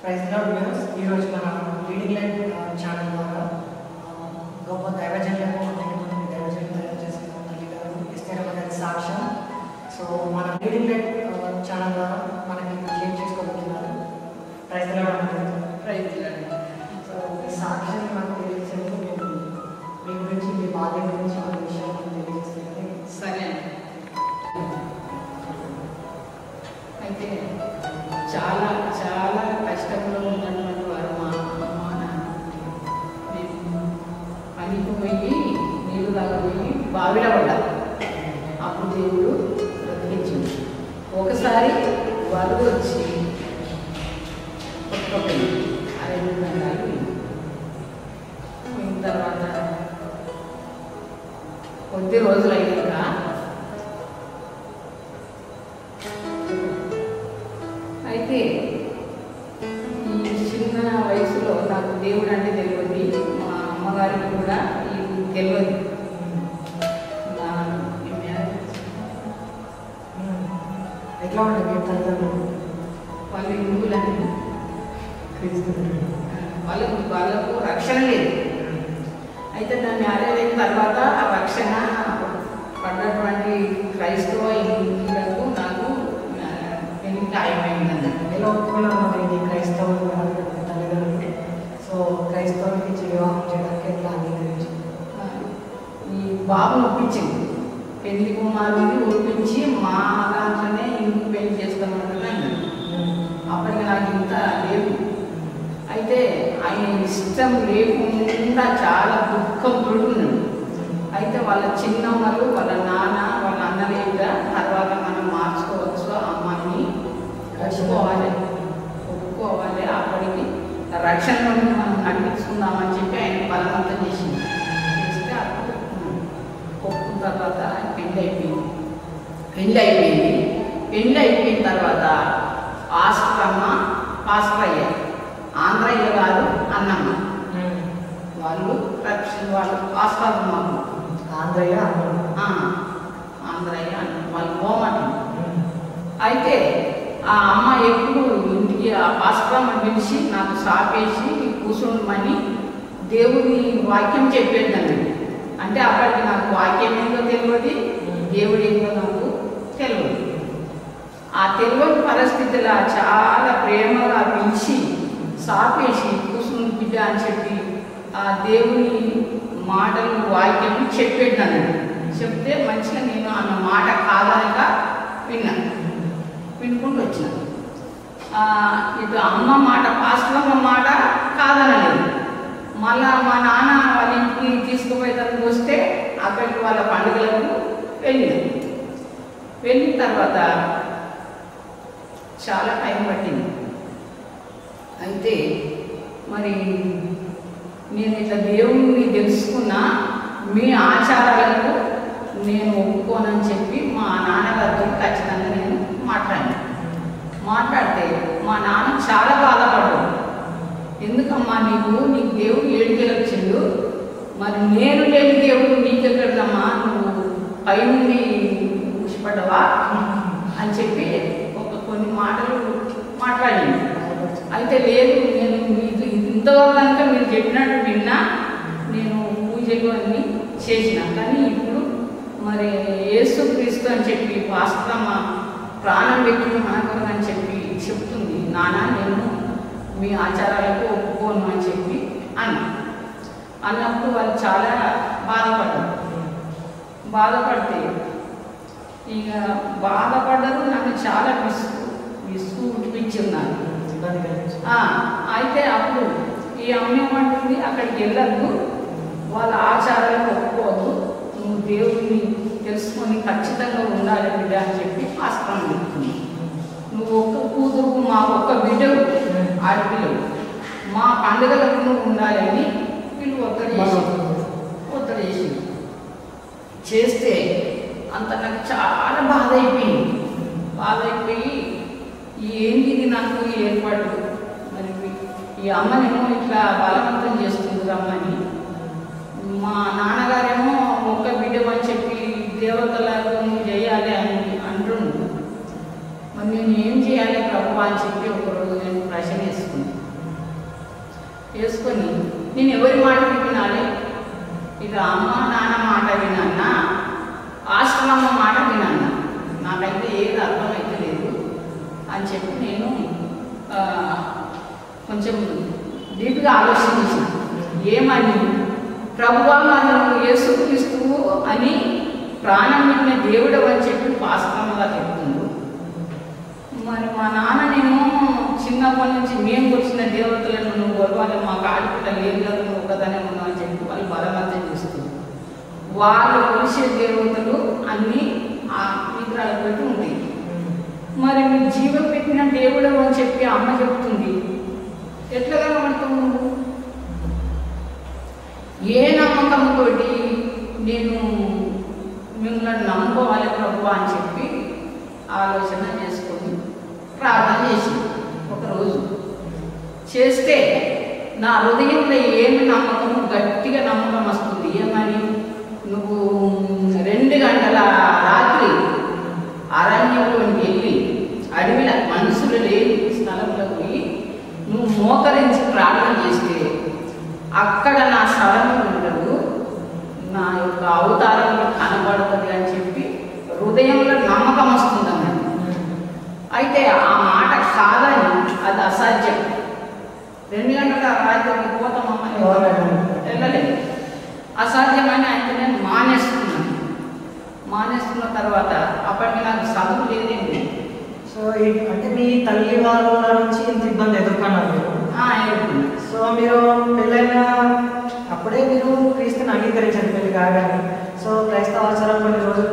Praise lord viewers, ఈరోజు మన leading light channel ద్వారా గొప్ప దైవజనులకు అనేకమంది దైవజనులు తయారు చేసిన తల్లి గారు ఇస్తేరమ్మ గారి సాక్ష్యం. సో మన లీడింగ్ లైట్ ఛానల్ ద్వారా మనకి షేర్ చేసుకోబోతున్నారు. Praise lord. Praise lord. So ఈ సాక్ష్యాన్ని మనకు తెలియజేసేందుకు మేము మీ గురించి, మీ బాధ్యత గురించి మన విషయాలు మనం తెలియజేస్తే సరే. అయితే చాలా చాలా కష్టంలో ఉన్నటువంటి వారు మా అమ్మ నాన్న. మేము పనికి పోయి నీళ్ళు తాగపోయి బావిలో పడ్డారు. అప్పుడు దేవుడు బ్రతికించింది. ఒకసారి వరద వచ్చి కొట్టుకోపోయింది. ఆ 2 గంటలు పోయిన తర్వాత కొద్ది రోజులు అయ్యాక అయితే ఈ చిన్న వయసులో నాకు దేవుడు అంటే తెలియదు. మా అమ్మగారికి కూడా ఇది తెలియదు. ఎట్లా ఉంటుంది మీ తల్లిదండ్రులు? వాళ్ళు హిందువులని వాళ్ళకు రక్షణ లేదు. అయితే నా మ్యారేజ్ అయిన తర్వాత ఆ రక్షణ పడ్డటువంటి క్రైస్తవ హిందువులకు నాకు పెళ్లి ఖాయమైందండి. ఎలా ఒప్పుకున్నాను ఇది క్రైస్తవులు తల్లిదండ్రులు? సో క్రైస్తవులకి వివాహం చేయడానికి ఎట్లా అంగీకరించింది? ఈ బాబును ఒప్పించింది. పెళ్లి కుమారుని ఒప్పించి మా దాంట్లోనే ఇంటికి పెళ్లి చేస్తామంటున్నాను. అప్పటికి నాకు ఇంత లేదు. అయితే ఆయన ఇష్టం లేకుండా చాలా దుఃఖం పడుతున్నాడు. అయితే వాళ్ళ చిన్నమ్మలు, వాళ్ళ నాన్న, వాళ్ళ అన్నలేక తర్వాత మనం మార్చుకోవచ్చు, అమ్మాయిని ఒప్పుకోవాలి. అప్పటికి రక్షణ నుండి మనం నడిపించుకుందామని చెప్పి ఆయన బలవంతం చేసింది. చేస్తే అప్పుడు ఒప్పుకున్న తర్వాత పెళ్ళి అయిపోయింది. పెళ్ళి అయిపోయిన తర్వాత పాస్టర్ అయ్యారు. ఆంధ్రయ్య గారు, అన్నమ్మ వాళ్ళు పాస్టర్ మాకు ఆంధ్రయ్య వాళ్ళు గోమటి. అయితే ఆ అమ్మ ఎప్పుడు ఇంటికి ఆ పాస్టర్ని పిలిచి నాకు సాపేసి కూర్చోమని దేవుని వాక్యం చెప్పేదండి. అంటే అప్పటికి నాకు వాక్యం ఏందో తెలియదు, దేవుడు ఏందో నాకు తెలియదు. ఆ తెలియని పరిస్థితిలో చాలా ప్రేమగా పిలిచి సాపేసి కూర్చుని బిడ్డ అని చెప్పి ఆ దేవుని మాటలు వాక్యం చెప్పేదాన్ని. చెప్తే మంచిగా నేను ఆమె మాట కాదనగా వినుకుంటూ వచ్చిన. ఇటు అమ్మ మాట, పాస్టర్ల మాట కాదనలేదు. మళ్ళా మా నాన్న వాళ్ళ ఇంటికి తీసుకుపోయేదానికి వస్తే అక్కడికి వాళ్ళ పండుగలకు వెళ్ళిన తర్వాత చాలా టైం పట్టింది. అయితే మరి నేను ఇట్లా దేవుణ్ణి తెలుసుకున్నా, మీ ఆచారాలకు నేను ఒప్పుకోనని చెప్పి మా నాన్నగారితో ఖచ్చితంగా నేను మాట్లాడితే మా నాన్న చాలా బాధపడ్డాడు. ఎందుకమ్మా నీకు దేవుడు ఏడుకెళ్ళి వచ్చిండు, మరి నేను లేని దేవుడు నీకెక్కడమ్మా, నువ్వు పైనుండి ఇష్టపడ్డవా అని చెప్పి కొన్ని మాటలు మాట్లాడింది. అయితే లేదు, నేను ఇంతవరకు కనుక మీరు చెప్పినట్టు విన్నా, నేను పూజలు అన్నీ చేసిన. కానీ ఇప్పుడు మరి యేసుక్రీస్తు అని చెప్పి పాస్టరమ్మ ప్రాణం పెట్టిన మనకొరకు అని చెప్పి చెప్తుంది. నాన్న నేను మీ ఆచారాలకు ఒప్పుకోను అని చెప్పి అన్నప్పుడు వాళ్ళు చాలా బాధపడితే ఇక బాధపడ్డారు. నాకు చాలా విసుగు ఉడిపించున్నారు. అయితే అప్పుడు ఈ అమ్మ ఏమంటుంది, అక్కడికి వెళ్ళద్దు, వాళ్ళ ఆచారాలకు ఒప్పుకోవద్దు, నువ్వు దేవుడిని తెలుసుకొని ఖచ్చితంగా ఉండాలి బిడ్డ అని చెప్పి పాస్టర్ చెప్తుంది. నువ్వు ఒక్క కూతురు, మా ఒక్క బిడ్డవు, ఆడపిల్లవు, మా పండుగలకు నువ్వు ఉండాలని వీళ్ళు ఒత్తిడి చేస్తే అంత నాకు చాలా బాధ అయిపోయి ఏంటి నాకు ఏర్పాటు, మరి ఈ అమ్మనేమో ఇట్లా బలవంతం చేస్తుంది రమ్మని, మా నాన్నగారేమో ఒక్క బిడ్డ అని చెప్పి దేవతలకు చేయాలి అని అంటుండు. మరి నేను ఏం చేయాలి ప్రభు అని చెప్పి ఒకరోజు నేను ప్రశ్న వేసుకొని నేను ఎవరి మాట వినాలి? ఇక అమ్మ నాన్న మాట వినన్నా, ఆశ్రమమ్మ మాట వినన్నా, నాకైతే ఏది అర్థమైతే లేదు అని చెప్పి నేను కొంచెం డీప్గా ఆలోచించాను. ఏమని, ప్రభువా మనం యేసుక్రీస్తువు అని ప్రాణం పెట్టిన దేవుడు అని చెప్పి వాస్తవంగా చెప్తుంది. మరి మా నాన్న నేను చిన్నప్పటి నుంచి మేము వచ్చిన దేవతలను నువ్వు గొడవలు మాకు ఆడపిల్ల లేదు కదా, నువ్వు ఒకదానే ఉన్నావు అని చెప్పి వాళ్ళు బలవంతం చేస్తుంది. వాళ్ళు కొలిసే దేవతలు అన్నీ ఆ విగ్రహాలు పెట్టి ఉంటాయి. మరి మీరు జీవం పెట్టిన దేవుడు అని చెప్పి అమ్మ చెప్తుంది, ఎట్లా కనబడుతుంది నువ్వు? ఏ నమ్మకంతో నేను మిమ్మల్ని నమ్ముకోవాలి ప్రభు అని చెప్పి ఆలోచన చేసుకొని ప్రార్థన చేసి ఒకరోజు చేస్తే నా హృదయంలో ఏమి నమ్మకం, గట్టిగా నమ్మకం వస్తుంది. ఏమని, నువ్వు 2 గంటల రాత్రి అరణ్యంలోకి వెళ్ళి అడవిలో మనుషులు లేని స్థలంలో పోయి నువ్వు మోకరించి ప్రార్థన చేస్తే అక్కడ నా స్థలంలో ఉండదు, నా యొక్క అవతారంలో కనబడుతుంది అని చెప్పి హృదయంలో నమ్మకం వస్తుందన్నమాట. అయితే ఆ మాట కాదని, అది అసాధ్యం. 2 గంటల రాత్రికి పోతామమ్మ వెళ్ళలేదు, అసాధ్యమని అయితే నేను మానేస్తున్న తర్వాత అప్పటికి నాకు చదువు లేదండి. సో అంటే మీ తల్లి వాళ్ళ నుంచి ఇంత ఇబ్బంది ఎదుర్కొన్నారు మీరు? సో మీరు పెళ్ళైన అప్పుడే మీరు క్రీస్తుని అంగీకరించారు పెళ్లి కాగానే. సో క్రైస్తవ ఆచారాలు కొన్ని రోజులు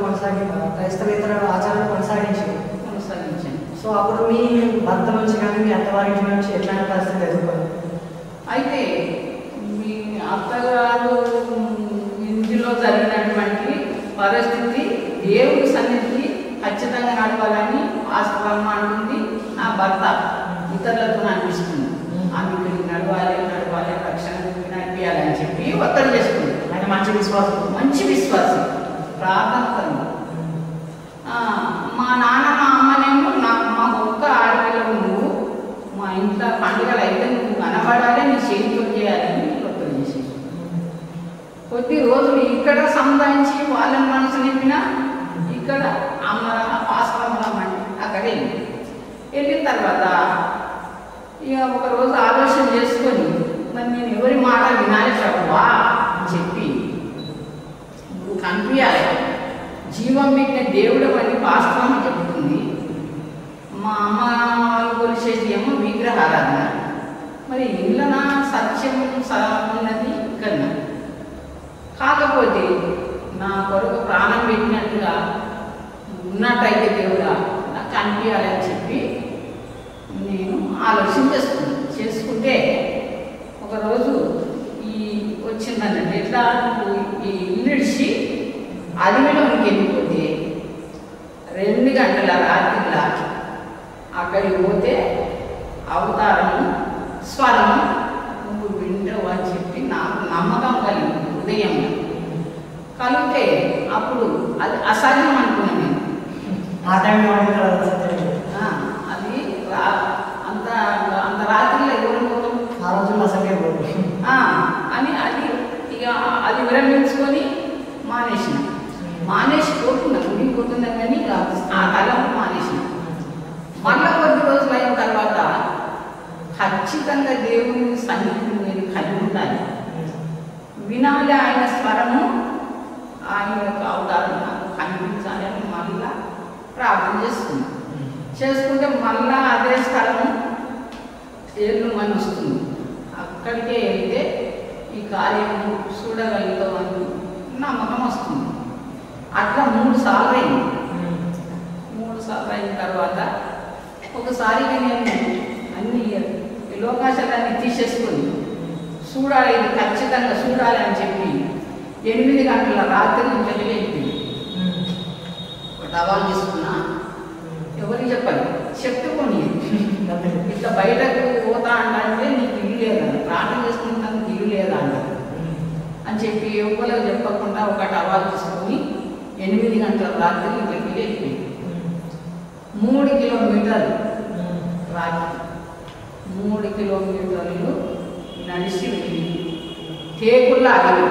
క్రైస్తవేతర ఆచారాలు కొనసాగించారు. సో అప్పుడు మీ భర్త నుంచి కానీ మీ అత్తవారి నుంచి ఎట్లాంటి పరిస్థితి ఎదుర్కొన్నారు? అయితే మీ అత్తగారు ఇంటిలో జరిగినటువంటి పరిస్థితి దేవుడి సన్నిధికి ఖచ్చితంగా నడవాలని వాస్తవం అంటుంది. నా భర్త ఇతరులతో అనిపిస్తుంది, ఆమె ఇక్కడికి నడవాలి రక్షణ నడిపించాలని చెప్పి ఒత్తిడి చేస్తుంది. ఆయన మంచి విశ్వాసం ప్రార్థన. మా నాన్న మా అమ్మనేమో మా ఒక్క ఆడపిల్ల, నువ్వు మా ఇంట్లో పండుగలు అయితే నువ్వు కనబడాలి, నీ చేతితో చేయాలని ఒత్తిడి చేసేది. కొద్ది రోజులు ఇక్కడ సంపాదించి వాళ్ళని మనసు నింపినా ఇక్కడ అమ్మ పాస్కమ్మని అక్కడే వెళ్ళిన తర్వాత ఇక ఒకరోజు ఆలోచన చేసుకొని మరి నేను ఎవరి మాట వినాలి ప్రభువా అని చెప్పి నువ్వు కనిపించాలి, జీవం పెట్టిన దేవుడు అని వాస్తవం చెబుతుంది. మా అమ్మ వాళ్ళు కొలిచేది ఏమో విగ్రహారాధన, మరి ఇంట్లో సత్యం ఉన్నది ఇక్కడ. కాకపోతే నా కొరకు ప్రాణం పెట్టినట్టుగా ఉన్నట్టయితే దేవుడా నాకు కనిపించాలని చెప్పి నేను ఆలోచన చేసుకుంటే ఒకరోజు వచ్చిందన్నట్టు, ఎట్లా ఈ ఇల్లు ఇడిచి అడవిలోనికి వెళ్ళిపోతే 2 గంటల రాత్రిలా అక్కడికి పోతే అవతారము స్వరము నువ్వు వింటావు అని చెప్పి నాకు నమ్మకం కలిగింది ఉదయంలో. కలిగితే అప్పుడు అది అసాధ్యం అనుకున్నాను నేను. అది అంత రాత్రిలో ఎవరు పోతాం, ఆ రోజుల్లో అసలు అని ఇక అది విరమించుకొని మానేసి పోతున్నా, గుడికి పోతున్నా కానీ ఆ తలంపు మానేసిన. మళ్ళా కొద్ది రోజులు అయిన తర్వాత ఖచ్చితంగా దేవుని సన్నిధిని మీరు కలిగి ఉండాలి, వినాలి, ఆయన స్వరము, ఆయన యొక్క అవతారం నాకు కనిపించాలి అని మళ్ళా ప్రార్థన చేసుకుంటే మళ్ళా అదే స్థలము ఏళ్ళుమని వస్తుంది. అక్కడికే వెళ్తే ఈ కార్యము చూడగలుగుతామని నమ్మకం వస్తుంది. అట్లా 3 సార్లు అయింది. 3 సార్లు అయిన తర్వాత ఒకసారిగా నేను అన్ని లోకాశాలన్నీ తీసేసుకొని చూడాలి, ఇది ఖచ్చితంగా చూడాలి అని చెప్పి 8 గంటల రాత్రి నుంచి వెళ్ళిపోయింది. టవాల్ తీసుకున్నా, ఎవరికి చెప్పాలి, చెప్పుకొని ఇట్లా బయటకు పోతా అంటే నీకు ఇల్లు లేదంట, ప్రార్థన చేసుకుంటాను ఇల్లు లేదంట అని చెప్పి ఎవరికి చెప్పకుండా ఒక టవాల్ తీసుకొని 8 గంటల రాత్రి ఇంటికి వెళ్ళిపోయింది. 3 కిలోమీటర్లు రాగి 3 కిలోమీటర్లు నడిచి వెళ్ళి కేకుల్లా ఆగి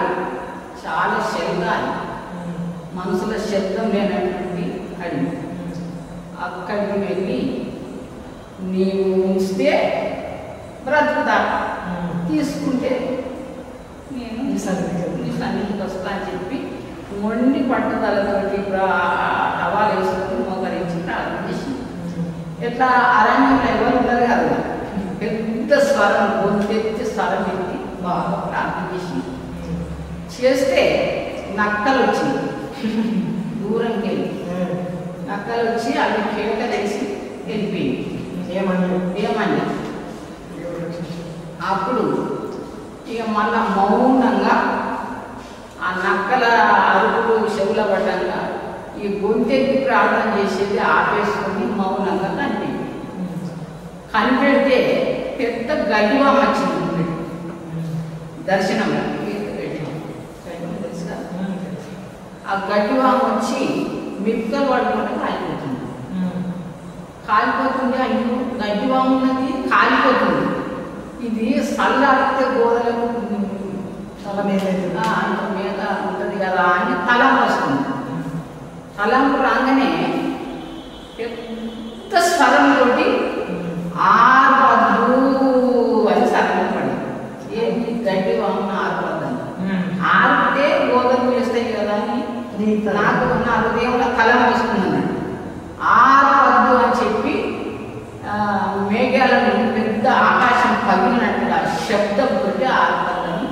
చాలా శబ్దాలు మనసులో శబ్దం లేనటువంటి అడిగి అక్కడికి వెళ్ళి నీవు ఉంచితే బ్రతుకుతా తీసుకుంటే నేను నీ సన్నిధికి వస్తా అని చెప్పి మొండి పట్టుదలతోటి టవాలు వేసుకొని మోకరించి ప్రార్థన చేసింది. ఎట్లా అరణ్యంలో ఎవరు ఉండరు కాదు, పెద్ద స్వరం గొంతెత్తి స్వరం ఎత్తి బాగా ప్రార్థన చేసింది. చేస్తే నక్కలు వచ్చింది, దూరంకి వెళ్ళి నక్కలు వచ్చి అవి కేకలేసి వెళ్ళిపోయింది. ఏమన్నా అప్పుడు ఇక మళ్ళా మౌనంగా ఆ నక్కల అరుపులు చెవుల పడ్డంగా ఈ గొంతెత్తి ప్రార్థన చేసేది ఆపేసుకొని మౌనంగా కనిపెడితే పెద్ద గడివా వచ్చింది దర్శనంగా. తెలుసా? ఆ గడివా వచ్చి మిక్కలు పడుకుంటే కాలిపోతుంది. అయ్యో గడ్డివా ఉన్నది కాలిపోతుంది, ఇది సల్లాడితే గోడలకు తల మీద అంత మీద ఉంటుంది కదా అని తలంపు వస్తుంది. తలంపు రాగానే పెద్ద స్వరంతో ఆర్పద్దు అని సరం పడింది. ఏంటి గడ్డి వామున ఆర్పద్దని ఆర్పితే గోధుమలు వేస్తాయి కదా అని నాకు నా హృదయంలో కలం వస్తుందన్నాడు. ఆర్పద్దు అని చెప్పి మేఘాల నుండి పెద్ద ఆకాశం పగిలినట్టుగా శబ్దంతో ఆర్పద్దని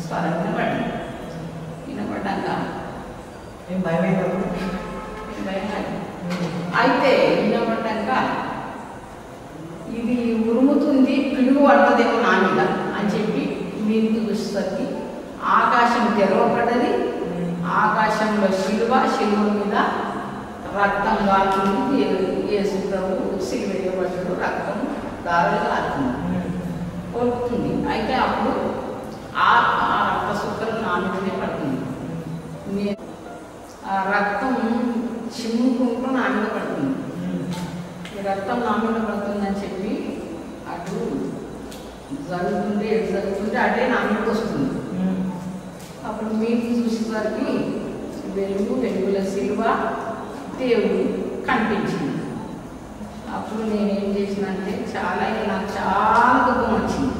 స్వరం వినపడింది. వినపడ్డాక భయం అయితే వినపడ్డాక ఇది ఉరుముతుంది, పిడుగు పడుతుందేమో నా మీద అని చెప్పి మీరు చూసేసరికి ఆకాశం తెరవబడ్డది. ఆకాశంలో శిలువ మీద రక్తం కాకుండా యేసు ప్రభు సిలువ వేయబడ్డాడు, రక్తం దారులు కారుతుంది కొడుతుంది. అయితే అప్పుడు ఆ రక్త సుక్కలు నా మీదనే పడుతుంది. ఆ రక్తం చిమ్ముకుంటూ నా మీద పడుతుంది. ఈ రక్తం నా మీద పడుతుందని చెప్పి అటు జరుగుతుంటే ఎటు జరుగుతుంటే అటే నా మీదకి వస్తుంది. అప్పుడు మీరు చూసేసరికి వెలుగుల సిలువ దేవుడు కనిపించింది. అప్పుడు నేనేం చేసినంటే నాకు చాలా దుఃఖం వచ్చింది.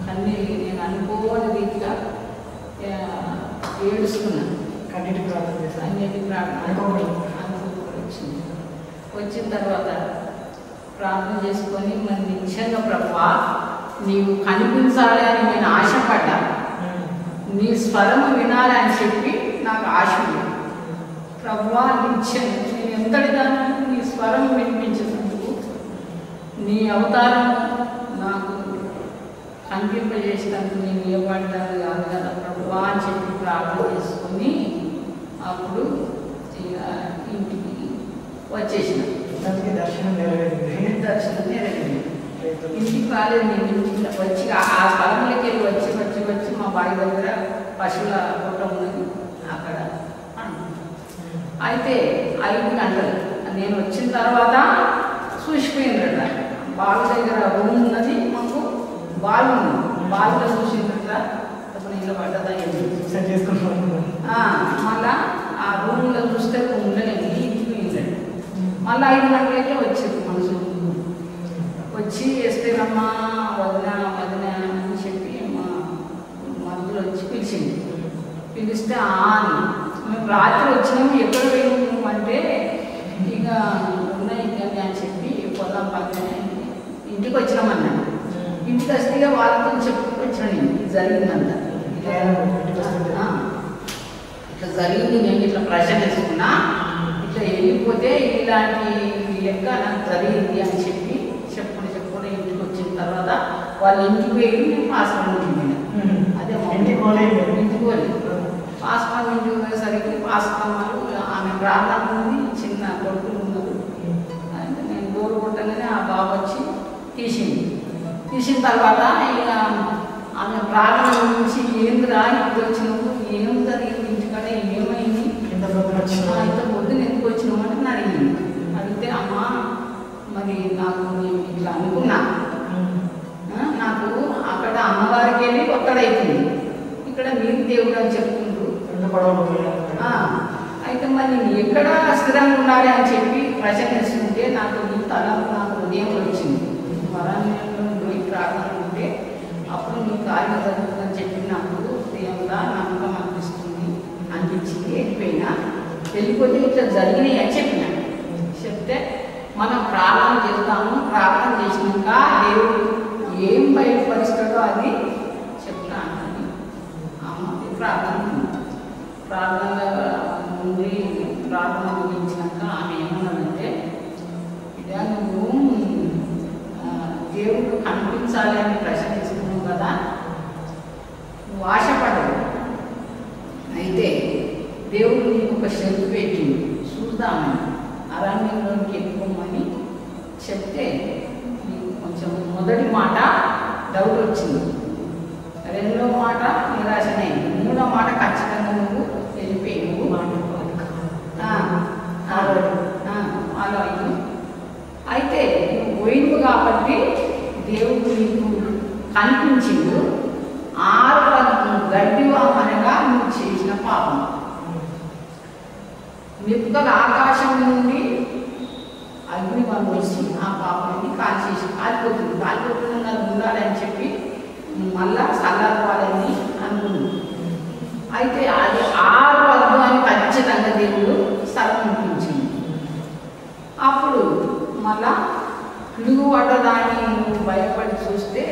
కన్నీళ్ళు నేను అనుకోని రీతిగా ఏడుస్తున్నాను. కన్నీటి ప్రార్థన చేశాను. అన్నిటి ప్రార్థన వచ్చింది. వచ్చిన తర్వాత ప్రార్థన చేసుకొని మరి నిజంగా ప్రభువా నీవు కనిపించాలి అని నేను ఆశపడ్డా, నీ స్వరము వినాలి అని చెప్పి నాకు ఆశ ఉంది. ప్రభువా నిత్యం నేను ఎంతటిదాన్ని నీ స్వరం వినిపించినందుకు నీ అవతారం నాకు కనిపింపజేసినందుకు నేను ఇవ్వబడ్డాను కాదు కదా ప్రభువా అని చెప్పి ప్రార్థన చేసుకొని అప్పుడు ఇంటికి వచ్చేసిన. దర్శనం నెరవేరింది. ఇంటికి రాలేదు. నేను ఇంటికి వచ్చి ఆ స్థలంలోకి వెళ్ళి వచ్చి మా బావి దగ్గర పశువుల కొట్ట ఉన్నది అక్కడ. అయితే 5 గంటలు నేను వచ్చిన తర్వాత చూసిపోయిందట. బావి దగ్గర రూమ్ ఉన్నది, మాకు బావి ఉంది. బావిలో చూసిందట. అప్పుడు ఇలా పడ్డదా మళ్ళా ఆ రూమ్లో చూస్తే ఉండలేదు, ఇంటికి పోయిందండి. మళ్ళీ 5 గంటలకే వచ్చేది మనుషులు వచ్చి వేస్తేనమ్మా వదిన అని చెప్పి మా మనుషులు వచ్చి పిలిచింది. పిలిస్తే మేము రాత్రి వచ్చినాము, ఎక్కడ వెళ్ళాము అంటే ఇక ఉన్నాయి కానీ అని చెప్పి పొలం పక్కన ఇంటికి వచ్చినామన్నాడు. ఇంటికి వస్తే వాళ్ళతో చెప్పుకు వచ్చినాను. ఇది జరిగిందంట, ఇట్లా జరిగింది, నేను ఇట్లా ప్రశ్న వేసుకున్నా, ఇట్లా వెళ్ళిపోతే ఇలాంటి లెక్క నాకు జరిగింది అని చెప్పి చెప్పుకుంటే ఇంటికి వచ్చిన తర్వాత వాళ్ళ ఇంటికి పోయి నేను పాస్వాన్ ఇంటికి పోయినా. అదే ఇంటికి పోలేదు. పాస్వాన్ ఇంటికి పోయేసరికి పాస్వాన్ వాళ్ళు ఆమె ప్రార్థన ఉంది, చిన్న కొడుకులు ఉన్నారు. అంటే నేను డోర్ కొట్టగానే ఆ బాబు వచ్చి తీసిన తర్వాత ఇక ఆమె ప్రార్థన గురించి ఏందిరా ఇప్పుడు వచ్చినావు, ఏం జరిగింది ఇంటికాడ, ఏమైంది, ఇంత పొద్దున ఎందుకు వచ్చినావు అంటే అడిగింది. అడిగితే అమ్మా దేవుడు అని చెప్పుకుంటూ రెండు పడవలు అయితే మరి నేను ఎక్కడ స్థిరంగా ఉండాలి అని చెప్పి ప్రశ్నిస్తుంటే నాకు ఈ తలంపు నాకు ఉదయం వచ్చింది. వరాన్యంలో పోయి ప్రార్థన ఉంటే అప్పుడు నీ కార్యం జరుగుతుందని చెప్పినప్పుడు దేవుడా నమ్మకం అనిపించింది. వెళ్ళిపోతే ఇట్లా జరిగినాయి అని చెప్పిన. చెప్తే మనం ప్రార్థన చేస్తాము, ప్రార్థన చేసినాక దేవుడు ఏం బయటపరుస్తాడో అది చెప్తా అని అమ్మ ప్రార్థన ముందు ప్రార్థన ముగించినాక ఆమె ఏమన్నానంటే, ఇక నువ్వు దేవుడు కనిపించాలి అని ప్రశ్నిస్తున్నావు కదా, నువ్వు ఆశపడవు. అయితే దేవుడు నీకు ఒక షరతు పెట్టింది, చూద్దామని అరణ్యంలోకి ఎక్కువమని చెప్తే నీకు కొంచెం మొదటి మాట డౌట్ వచ్చింది, రెండో మాట నిరాశనే, మూడో మాట ఖచ్చితంగా నువ్వు వెళ్ళిపోయి నువ్వు అలా అయింది. అయితే నువ్వు పోయింది కాబట్టి దేవుడు నీకు కనిపించిండు. 6 గడ్డి వామనగా నువ్వు చేసిన పాపం నిప్పుగా ఆకాశం నుండి అగ్ని వచ్చి ఆ పాపాన్ని కాలిపోతుండగా ఉండాలని చెప్పి మళ్ళా చల్లారిపోవాలని అనుకున్నాను. అయితే అది 6 అని ఖచ్చితంగా దేవుడు సమర్పించింది. అప్పుడు మళ్ళా పిడుగుపడ్డదాన్ని నువ్వు భయపడి చూస్తే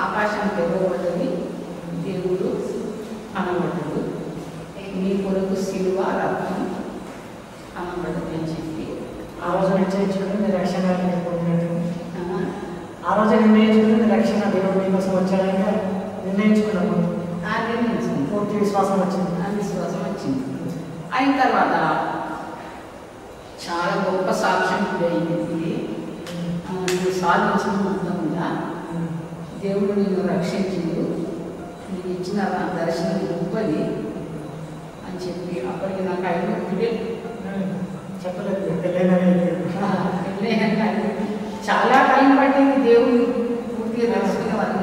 ఆకాశం తెరవబడ్డది, దేవుడు కనబడ్డాడు, నీ కొరకు శిలువ రక్తం కనబడ్డది అని చెప్పి ఆ రోజు నిశ్చయించుకుని మీరు రక్షణ ఆ రోజు నిర్ణయించుకుని మీరు రక్షణ దేవుడు మీకోసం వచ్చాడని నిర్ణయించుకున్నాము. పూర్తి విశ్వాసం వచ్చింది. విశ్వాసం వచ్చింది. అయిన తర్వాత చాలా గొప్ప సాక్ష్యం అయింది. నువ్వు సాధించిన మొత్తంగా దేవుడు నిన్ను రక్షించిండు, నీకు ఇచ్చిన దర్శనం గొప్పది అని చెప్పి అప్పటికి నాకు 5 పిల్లలు చెప్పలేదు. చాలా టైం పట్టింది దేవుడు పూర్తిగా తెలుసుకునే వాళ్ళు.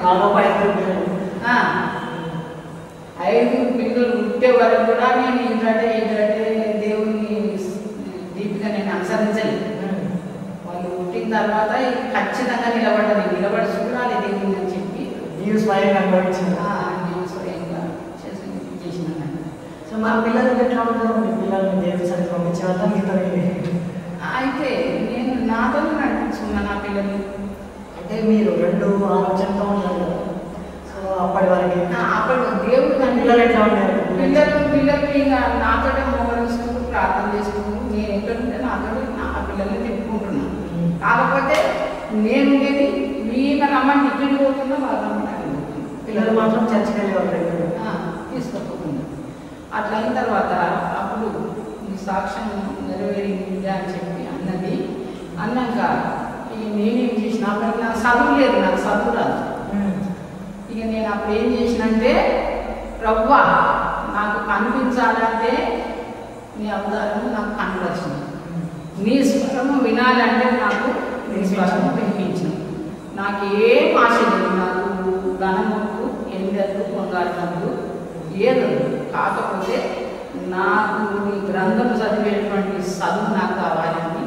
5 పిల్లలు పుట్టే వరకు కూడా నేను ఏంటంటే దేవుని దీపిగా నేను అనుసరించలేదు. వాళ్ళు పుట్టిన తర్వాత ఖచ్చితంగా నిలబడి చూడాలి దేవుని అని చెప్పి నీవు స్వయంగా అనుభవించింది. నేను స్వయంగా చేసినాను. సో మా పిల్లలు ఎట్లా ఉంటారు? మీ పిల్లల్ని దేవుని సరికి పంపించేవాళ్ళ మీతో? అయితే నేను నాతో నడిపించుకున్నా నా పిల్లల్ని. అంటే మీరు 2 ఆలోచనతో ఉన్నారు కదా, సో అప్పటి వరకు దేవుడు పిల్లలు ఎట్లా ఉన్నారు? పిల్లలు ఇంకా నాతోటే మోహరిస్తూ ప్రార్థన చేసుకుంటూ నేను ఎక్కడుంటే నాతో నా పిల్లల్ని తిప్పుకుంటున్నాను. కాకపోతే నేను ఉండేది వీళ్ళ రమ్మని ఇక్కడికి పోతున్నా, వాళ్ళ రమ్మని పిల్లలు మాత్రం చర్చకి వెళ్ళేవాళ్ళు తీసుకోకుండా. అట్లా అయిన తర్వాత అప్పుడు ఈ సాక్ష్యం నెరవేరింది అని చెప్పి అన్నది. అన్నాక నేనేం చేసిన, అప్పటికి నాకు చదువు లేదు, నాకు చదువు రాదు. ఇక నేను అప్పుడు ఏం చేసినంటే, ప్రభువా నాకు కనిపించాలంటే నీ అవతారము నాకు కనబడుతుంది, నీ స్వరము వినాలంటే నాకు నీ స్వరము వినిపించింది. నాకు ఏం ఆశ లేదు, నాకు ధనముకు ఎందరు పొందాలన్నట్టు ఏదో, కాకపోతే నాకు నీ గ్రంథం చదివేటువంటి చదువు నాకు కావాలని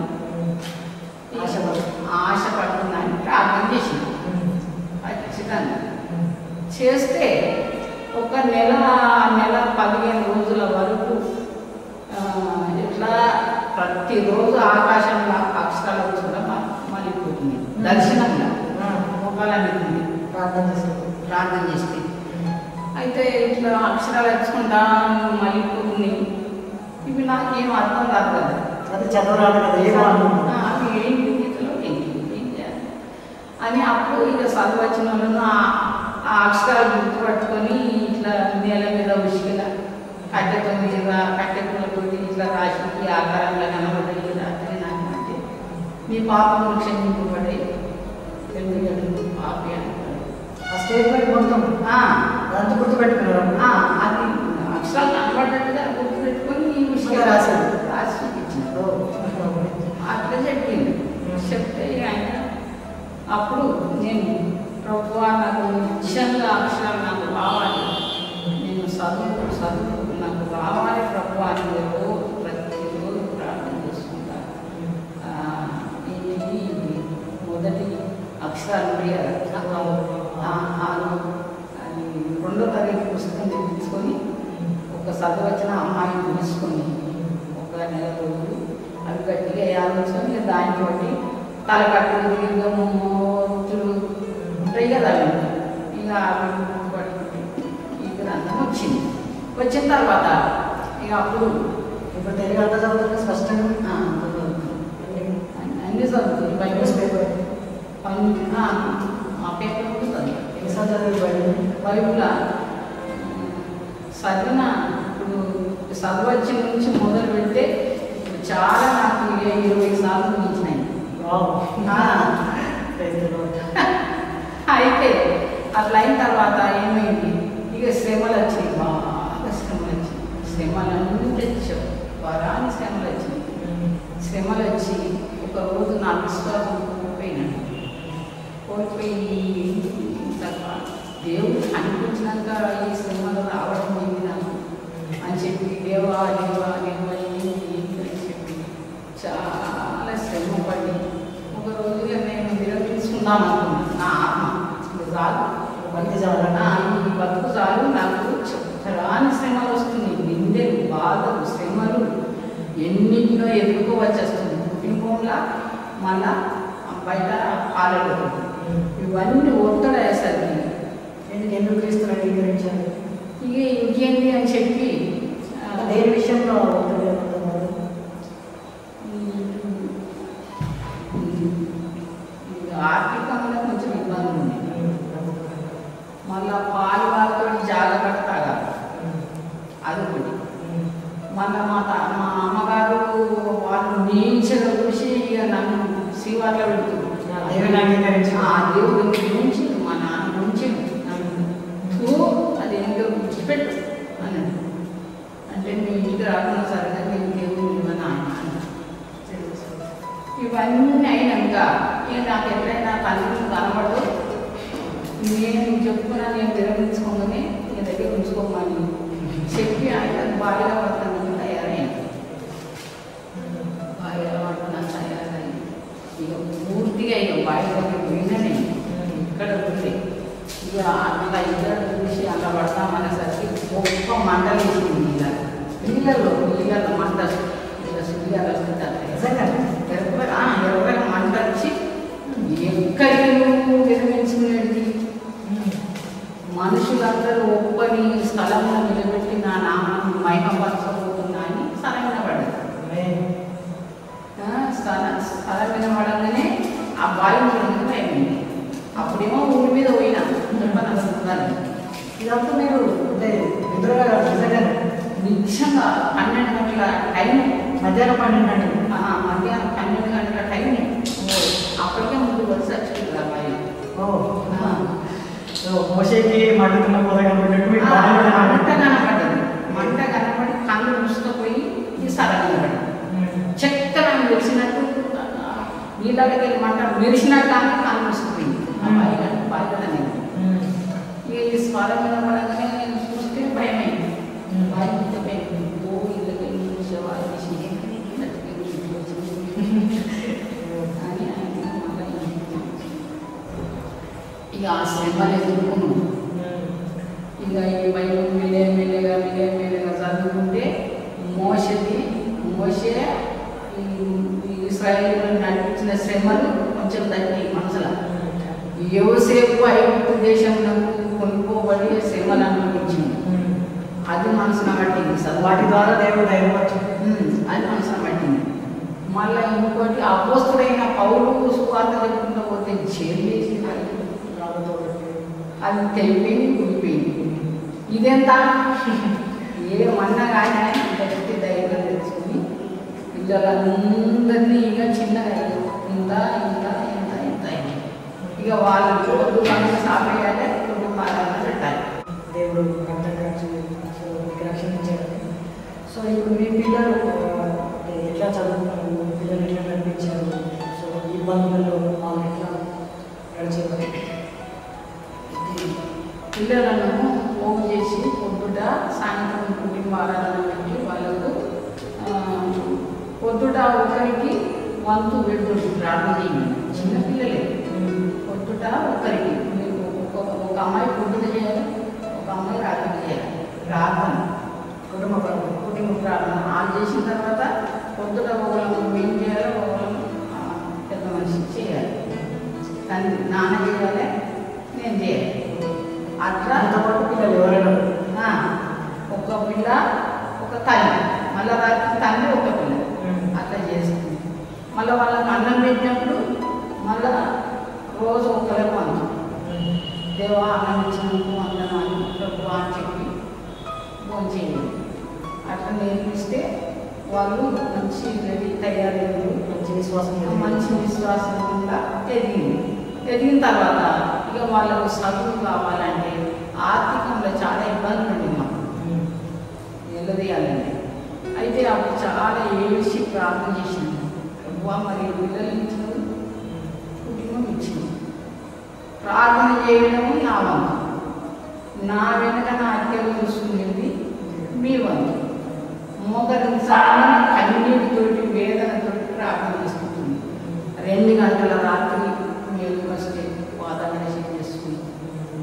ఆశపడుతున్నాను ప్రార్థన చేసింది. ఖచ్చితంగా చేస్తే ఒక నెల 15 రోజుల వరకు ఇట్లా ప్రతిరోజు ఆకాశంలో అక్షరాలు కూడా మళ్ళీపోతుంది. దర్శనంగా మొక్కలన్నీ ప్రార్థన చేస్తే అయితే ఇట్లా అక్షరాలు వచ్చుకుంటా మళ్ళీపోతుంది. ఇవి నాకేం అర్థం కాదు కదా, అది చదవరాదు కదా, అవి ఏంటి అని. అప్పుడు ఇక చదువు వచ్చిన వాళ్ళను ఆ అక్షరాలు గుర్తుపట్టుకొని ఇట్లా నేల మీద ఉసిగిన కట్టెతో మీద కట్టెపులతో ఇట్లా రాసి ఆకారంగా కనబడ్డాయి రాత్రి నాకు అంటే మీ పాపము క్షమింపబడి ఎందుకంటే పాపి అంటారు. ఆ స్టేట్మెంట్ మొత్తం అంత గుర్తుపెట్టుకున్నారు. అది అక్షరాలు కనబడ్డట్టుగా గుర్తుపెట్టుకొని ఈ విషయం రాసి ఇచ్చారు. అట్లా చెప్పింది. చెప్తే ఆయన అప్పుడు నేను ప్రభువా నాకు నిజంగా అక్షరాలు నాకు కావాలి, నేను చదువు నాకు రావాలి ప్రభు అని ప్రతిరోజు ప్రార్థన చేసుకుంటా. ఇది మొదటి అక్షరాలు ఉంటాయి కదా, అది 2వ తరగతి పుస్తకం తెప్పించుకొని ఒక చదువు వచ్చిన అమ్మాయిని తీసుకొని ఒక నెల రోజులు అవి గట్టిగా వేయాల్సుకొని ఇక దాన్ని బట్టి తలకట్టు దీర్ఘము ఒత్తులు ఉంటాయి కదా అవి, ఇక అవి బట్టి ఈ గ్రంథం వచ్చిన తర్వాత ఇక అప్పుడు ఇప్పుడు తెలుగు అంతా చదువుతుంది స్పష్టంగా అన్ని చదువుతుంది. బైబిల్ పేపర్ మా పేపర్ ఉంటుంది. ఎన్నిసార్లు చదివి బైబిల్ చదివిన ఇప్పుడు చదువు వచ్చిన నుంచి మొదలు పెడితే ఇప్పుడు చాలా నాకు 20 సార్లు మించినాయి. అయితే అట్లా అయిన తర్వాత ఏమైంది, ఇక శ్రమలు వచ్చినాయి, బాగా శ్రమలు వచ్చినాయి. శ్రమలన్నీ తెచ్చావు, వరాని శ్రమలు వచ్చినాయి. శ్రమలు వచ్చి ఒకరోజు నా విశ్వాసం కోల్పోయి తర్వాత దేవుడు అనిపించినాక ఈ శ్రమలు రావడం ఏంటి నాకు అని చెప్పి దేవా దేవా దేవా అని చెప్పి చాలా శ్రమ పడి ఒకరోజుగా నేను విరమించుకుందాం అనుకున్నాను. నా ఆత్మ చాలు, ఈ బతుకు చాలు, నాకు చెప్పరాని శ్రమలు వస్తున్నాయి, నిందెలు, బాధలు, శ్రమలు ఎన్నింటినో ఎదుర్కోవచ్చు వస్తుంది. కుటుంబంలో మళ్ళా బయట పాలలు ఇవన్నీ ఒత్తిడి అయ్యేసరికి ఎందుకు క్రీస్తుని అంగీకరించాను ఇక ఇంకేంటి అని చెప్పి దేని విషయంలో ఆర్థికంగా కొంచెం ఇబ్బంది ఉంది. మళ్ళా పాలు వాళ్ళతో జాగ్రత్త తాగాలి, అదొకటి. మళ్ళీ మా అమ్మగారు వాళ్ళు నీంచగా చూసి ఇక నన్ను శివార్లో పెడుతున్నారు. దేవుడు నుంచి మా నాన్న నుంచి అది ఏంటో విడిచిపెట్టు అని అంటే మీ ఇంటికి రాకుండా సరిగ్గా నేను దేవుడు ఇవ్వను ఆయన. ఇవన్నీ అయినాక ఇక నాకు ఎప్పుడైనా తల్లి కనబడదు, నేను చెప్పుకున్నా నేను విరమించుకోమని నీ దగ్గర ఉంచుకోమని చెప్పి ఆయన బాగా పడుతుంది తయారైంది. బాగా పడుతున్నాను తయారై ఇక పూర్తిగా ఇక బాగా వినని ఇక్కడ ఉంది. ఇక అట్లా ఇద్దరు చూసి అట్లా పడతామనేసరికి గొప్ప మంటలు వేసింది. నీళ్ళలో మంట ఎవరైనా మంట వచ్చి ఎక్కడికి నువ్వు విరమించుకునేది మనుషులందరూ ఒప్పని స్థలంలో నిలబెట్టి నా నామం మహిమపరచబోతున్నా అని స్థలం వినబడ్డది. స్థలం వినబడగానే ఆ బావి చూడడానికి అయింది. అప్పుడేమో ఊరి మీద పోయినా చెప్పాలి. ఇదంతా మీరు అంటే నిద్రగా నిజంగా 12 గంటల టైం, మధ్యాహ్నం 12 గంటలు, మధ్యాహ్నం 12 గంటల టైం. అప్పటికే ముందు వచ్చి వచ్చింది అబ్బాయి. మోషేకి మండుతున్న పొద కనబడినట్టు మంట కనబడి కళ్ళు మూసుకుపోయి ఈ సరళ చక్కగా మెరిసినట్టు నీళ్ళకి వెళ్ళి మంట మెరిసినట్టు కానీ కళ్ళు మూసుకుపోయింది. బాధ్యత ఇక ఈ స్వరం వినపడగానే నేను చూస్తే భయమైంది. భయమైంది ఇళ్ళకి చూసేవాళ్ళు ఇక ఆ శ్రమలు ఎదుర్కొన్నాం. ఇక ఈ బైబిల్ మెల్లగా చదువుకుంటే మోషే ఇశ్రాయేలును నడిపించిన శ్రమలు కొంచెం తగ్గి మనసులో యోసేపు ఐగుప్తు దేశంలో కొనుక్కోబడి శ్రమలు అనుభవించింది. అది మనసున పట్టింది. వాటి ద్వారా దేవుడు అది మనసున పట్టింది. మళ్ళీ ఇంకోటి అపోస్తుడైన పౌలు సువార్త చెప్పుకుంటూ పోతే చేసి అది తెలిపోయింది, కుడిపోయింది. ఇదెంత ఏమన్నా కానీ గట్టి ధైర్యం తెచ్చుకుని పిల్లలందరినీ ఇక చిన్నగా ఇంత ఇక వాళ్ళు చూడదు మనకి సాపేయాలి, కుటుంబాలను పెట్టాలి. దేవుడు రక్షించాడు. సో ఇప్పుడు మీ పిల్లలు ఎట్లా చదువుకున్నారు, పిల్లలు ఎట్లా నడిపించారు, సో ఈ ఇబ్బందులలో వాళ్ళు ఎట్లా నడిచేవారు? పిల్లలను పోగు చేసి పొద్దుట వంతు పెడుతుంది ప్రార్థన చేయండి. చిన్నపిల్లలే పొద్దుట ఒకరికి మీరు ఒక అమ్మాయి పొద్దుట చేయాలి, ఒక అమ్మాయి రాత్రి చేయాలి. ప్రార్థన కుటుంబ ప్రార్థన వాళ్ళు చేసిన తర్వాత పొద్దుట ఒకళ్ళు ఏం చేయాలో ఒకళ్ళు పెద్ద మనిషి చేయాలి. తండ్రి నాన్న చేయాలి, నేను చేయాలి. అట్లా పిల్లలు ఎవరైనా ఒక పిల్ల ఒక తల్లి, మళ్ళీ రాత్రి తండ్రి ఒక పిల్ల అట్లా చేస్తుంది. మళ్ళీ వాళ్ళకి అన్నం పెట్టినప్పుడు మళ్ళా రోజు ఒకరే వంతు దేవా అన్నం ఇచ్చినందుకు వందనాలు ప్రభు అని చెప్పి భోంచేయండి. అట్లా నేర్పిస్తే వాళ్ళు మంచి రెడీ తయారయ్యారు, మంచి విశ్వాసంగా ఎదిగిన తర్వాత ఇక వాళ్ళకు చదువు కావాలంటే ఆర్థికంలో చాలా ఇబ్బందులు ఉండి మాకు నిలదీయాలండి. అయితే అప్పుడు చాలా ఏడ్చి ప్రార్థన చేసింది. మరి పిల్లలు ఇచ్చినది కుటుంబం ఇచ్చింది. ప్రార్థన చేయడము నా వంతు, నా వెనక నా అత్యలు చూసుకునేది మీ వంతు. మోకరించాలని కన్నీటితోటి వేదనతోటి ప్రార్థన చేసుకుంటుంది. 2 గంటల రాత్రి మేము వస్తే వాతావరణ షేప్ చేసుకుని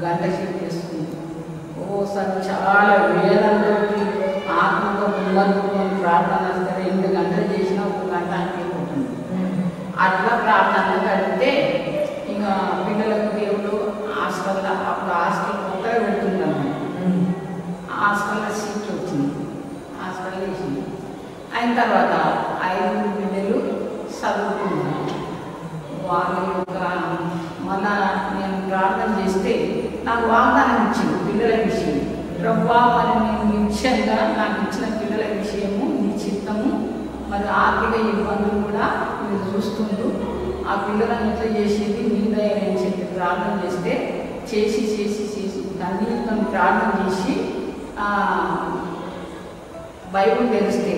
గంట షేప్ చేసుకుని ఓసారి చాలా వేదనతోటి ఆత్మతో ముందరుకొని ప్రార్థన చేస్తే 2 గంటలు చేసినా 1 గంట అయిపోతుంది. అట్లా ప్రార్థన గడిపితే ఇక పిల్లలకు దేవుడు హాస్టల్లో అప్పుడు హాస్టల్ కొత్తగా పెడుతున్నాము. హాస్టల్లో సీట్ వచ్చింది, హాస్టల్ వేసింది. అయిన తర్వాత 5 బిడ్డలు చదువుకున్నారు. వాళ్ళ యొక్క మళ్ళా నేను ప్రార్థన చేస్తే నాకు వాగ్దానం ఇచ్చింది పిల్లల విషయం. ప్రభువా మరి నేను నిశ్చయంగా నాకు ఇచ్చిన పిల్లల విషయము నీ చిత్తము, మరి ఆర్థిక ఇబ్బందులు కూడా మీరు చూస్తుంటూ ఆ పిల్లలను ఎట్లా చేసేది నీ దయని చెప్పి ప్రార్థన చేస్తే చేసి కన్నీటితో ప్రార్థన చేసి బైబిల్ తెలిస్తే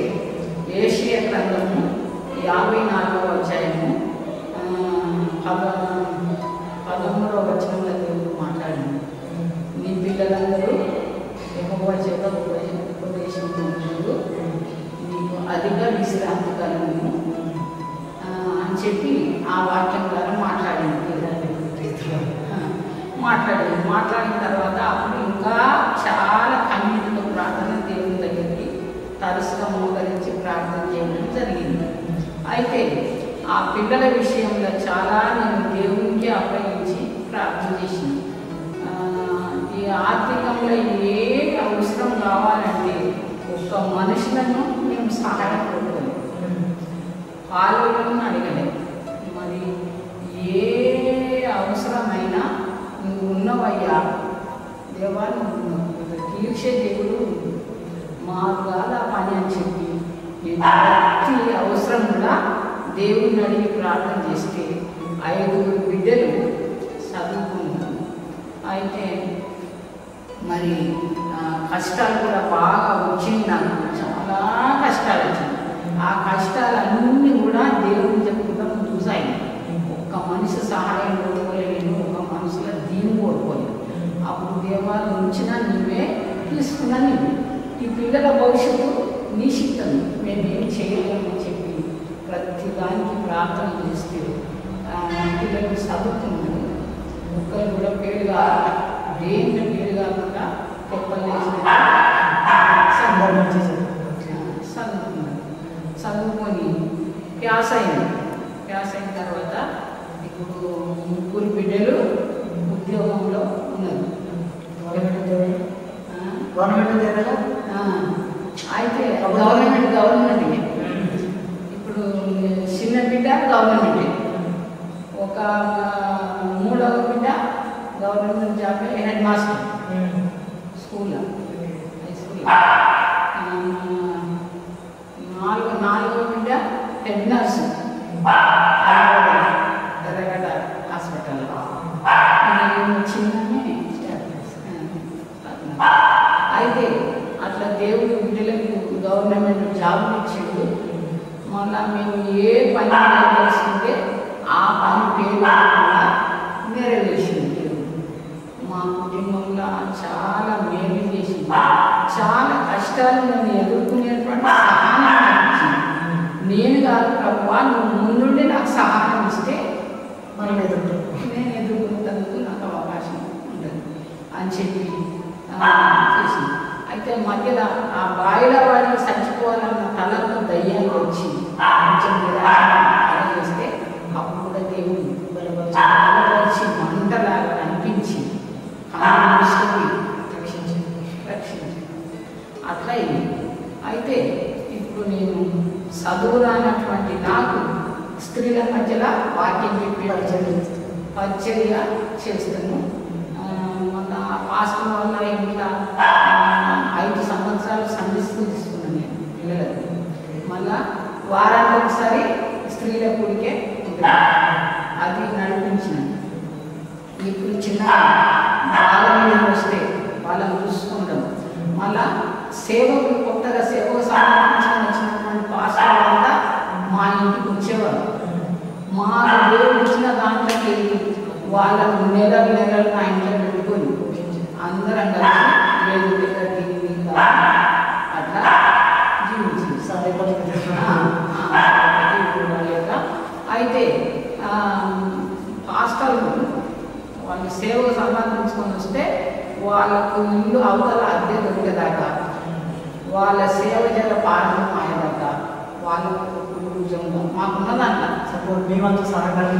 ఏషియా గ్రంథము 54వ అధ్యాయము 13వ వచనంలో దేవుడు మాట్లాడింది. నీ పిల్లలందరూ యెహోవా చేత ఉపదేశించుకుంటూ నీకు అధిక విశ్రాంతి కలుగును అని చెప్పి ఆ వాక్యం ద్వారా మాట్లాడింది. మాట్లాడిన తర్వాత అప్పుడు ఇంకా చాలా కన్నీటితో ప్రార్థన దేవుని దగ్గరికి తరచుగా మోకరించి ప్రార్థన చేయడం జరిగింది. అయితే ఆ పిల్లల విషయంలో చాలా నేను దేవునికి అప్పగించి ప్రార్థన చేసింది. ఈ ఆర్థికంలో ఏ అవసరం కావాలంటే ఒక్క మనుషులను మేము సహాయం కోరుకోలేదు, పాలకులను అడగలేదు. మరి ఏ అవసరమైనా నువ్వు ఉన్నవయ్యా దేవా, నువ్వు తీర్చే దేవుడు మాకు కాదు ఆ పని అని చెప్పి నేను ప్రతి అవసరం కూడా దేవుడిని అడిగి ప్రార్థన చేస్తే 5 బిడ్డలు చదువుకున్నారు. అయితే మరి కష్టాలు కూడా బాగా వచ్చింది, నాకు చాలా కష్టాలు వచ్చింది. ఆ కష్టాలన్నీ కూడా దేవుడిని చెప్పుకుంటా చూసాయి. ఒక్క మనిషి సహాయం కోరుకోలేను, ఒక మనిషిలో దీని కోరుకోలేదు. అప్పుడు దేవాలు ఉంచినా నీవే తీసుకున్నా నీవే, ఈ పిల్లల భవిష్యత్తు నీ శక్తం, మేమేం చేయలేమని చెప్పి ప్రతి దానికి ప్రార్థన చేస్తే పిల్లలు చదువుతున్నారు. ఒక్కరు కూడా పేరుగా దేంట్లో పేరు కాకుండా కొప్పలు చదువుకొని ప్యాస్ అయిన తర్వాత ఇప్పుడు 3 బిడ్డలు ఉద్యోగంలో ఉన్నారు. అయితే గవర్నమెంట్ ఇప్పుడు చిన్న బిడ్డ గవర్నమెంట్, ఒక 3వ బిడ్డ గవర్నమెంట్ జాబ్ హెడ్ మాస్టర్ స్కూల్లో, హై స్కూల్. 4వ బిడ్డ హెడ్ నర్సు ఎర్రగడ్డ హాస్పిటల్లో. చిన్ననే అయితే అట్లా దేవుడు బిడ్డలకు గవర్నమెంట్ జాబ్ ఇచ్చిండు. మళ్ళా మేము ఏ పని చేస్తుంటే ఆ పని పేరు నెరవేర్చింది దేవుడు. మా కుటుంబంలో చాలా మేలు చేసింది. చాలా కష్టాలు నేను ఎదుర్కొనేటువంటి సహాయం ఇచ్చింది. నేను కాదు ప్రభువా, నువ్వు ముందుండే నాకు సహాయం ఇస్తే మనం ఎదుర్కొంటాం. నేను ఎదుర్కొనేందుకు నాకు అవకాశం ఉంటుంది అని చెప్పి చేసింది. అయితే మధ్యలో ఆ బాయిలో వాడిని చచ్చిపోవాలన్న తలంతో దయ్యాలు వచ్చి కొంచెం నిరాశ చేస్తే అప్పుడు కూడా దేవుడు బలపరిచి మంటలాగా అనిపించి రక్షించి అట్లా అయింది. అయితే ఇప్పుడు నేను చదువురానటువంటి నాకు స్త్రీల మధ్యలో వాక్యం చెప్పి పరిచర్య చేస్తాను. మన పాస్టర్ వల్ల ఇంట్లో 5 సంవత్సరాలు సండే స్కూల్ తీసుకున్నాను నేను పిల్లలకు. మళ్ళా వారానికి ఒకసారి స్త్రీల కూడికే అది నడిపించినాను. ఇప్పుడు చిన్న బాలలు వస్తే వాళ్ళని చూసుకుంటాం. మళ్ళా సేవకు కొత్తగా సేవకు సంబంధించిన వచ్చినటువంటి పాస్టర్ వల్ల మా ఇంటికి వచ్చేవారు. మా దేవుడు ఇచ్చిన దాంట్లోకి వెళ్ళి వాళ్ళకు నెలలు నా ఇంట్లో పెట్టుకొని అందరం కలిసి ఏడు దగ్గర టీవీ అట్లా జీవించింది. అయితే పాస్టర్లు వాళ్ళు సేవకు సంబంధించుకొని వస్తే వాళ్ళకు ఇల్లు అవతల అద్దె దొరికేదాకా వాళ్ళ సేవ జర పాఠం అయ్యేదాకా వాళ్ళకు మాకున్నదంట సపోర్ట్ మేమంతా సహకారం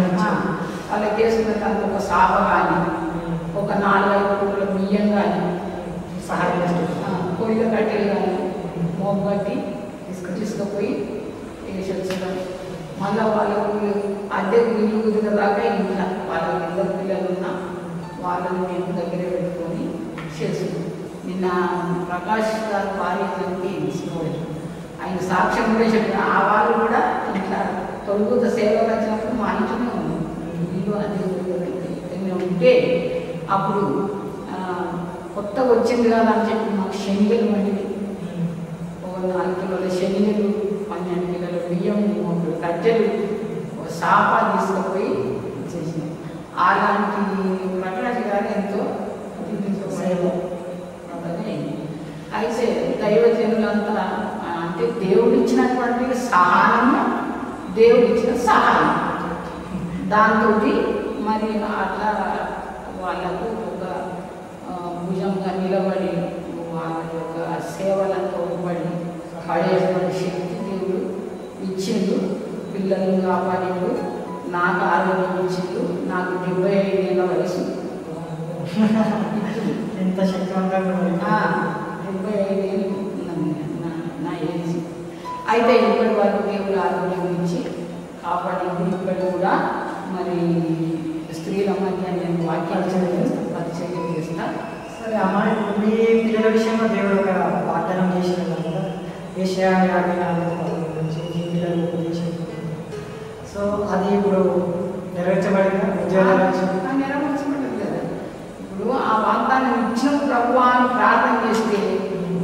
వాళ్ళకి వేసుకునేందుకు ఒక సాప కానీ ఒక 4-5 పూల బియ్యం కానీ సహాయం చేస్తాం. పొయ్యిల కట్టెలు కానీ మోగబట్టి తీసుకుపోయి వేసి వచ్చడం. మళ్ళీ వాళ్ళకు అద్దెకు ఇల్లు కుదిరేదాకా ఇంట్లో వాళ్ళకి 2 పిల్లలు ఉన్నా వాళ్ళని మేము దగ్గర పెట్టుకొని చేస్తున్నాం. నిన్న ప్రకాష్ గారు భార్యకి తీసుకోలేదు. ఆయన సాక్ష్యం కూడా చెప్పిన ఆ వాళ్ళు కూడా ఇట్లా తొలుగుత సేవకు వచ్చినప్పుడు మా ఇంట్లోనే ఉంది ఇల్లు అద్దె ఉంటే అప్పుడు కొత్తగా వచ్చింది కదా అని చెప్పి మాకు శనిగలు వండివి. ఒక 4 కిలోల శనిగలు, 12 కిలోల బియ్యం, 3 కట్టెలు, సాపా తీసుకుపోయి చేసినాం. అలాంటి ప్రకాష్ గారు ఎంతో సేవ అయితే దైవజనులంతా అంటే దేవుడు ఇచ్చినటువంటి సహాయము, దేవుడు ఇచ్చిన సహాయం దాంతో మరి అట్లా వాళ్ళకు ఒక భుజంగా నిలబడి వాళ్ళ యొక్క సేవలను తోడ్పడి పడేటువంటి శక్తి దేవుడు ఇచ్చిండు. పిల్లలను కాపాడిండు. నాకు ఆరోగ్యం ఇచ్చిండు. నాకు 75 ఏళ్ళ వయసు. ఎంత శక్తివంతంగా 75 ఏళ్ళు నా ఏజ్. అయితే ఇప్పటి వరకు దేవుడు ఆరోగ్యం ఇచ్చి కాపాడింది. ఇప్పటి కూడా మరి స్త్రీల మధ్య నేను పరిచయం చేస్తా. సరే అమ్మ, ఇప్పుడు మీ పిల్లల విషయంలో దేవుడు ఒక వాగ్దానం చేసిన కదా, ఏషియా 54 నుంచి మీ పిల్లలు ఉపదేశం. సో అది ఇప్పుడు నెరవేర్చబడిన ఉద్యోగాల నెరవేర్చబడింది కదా. ఇప్పుడు ఆ వాగ్దానం ఇచ్చిన ప్రభు అని ప్రార్థన చేస్తే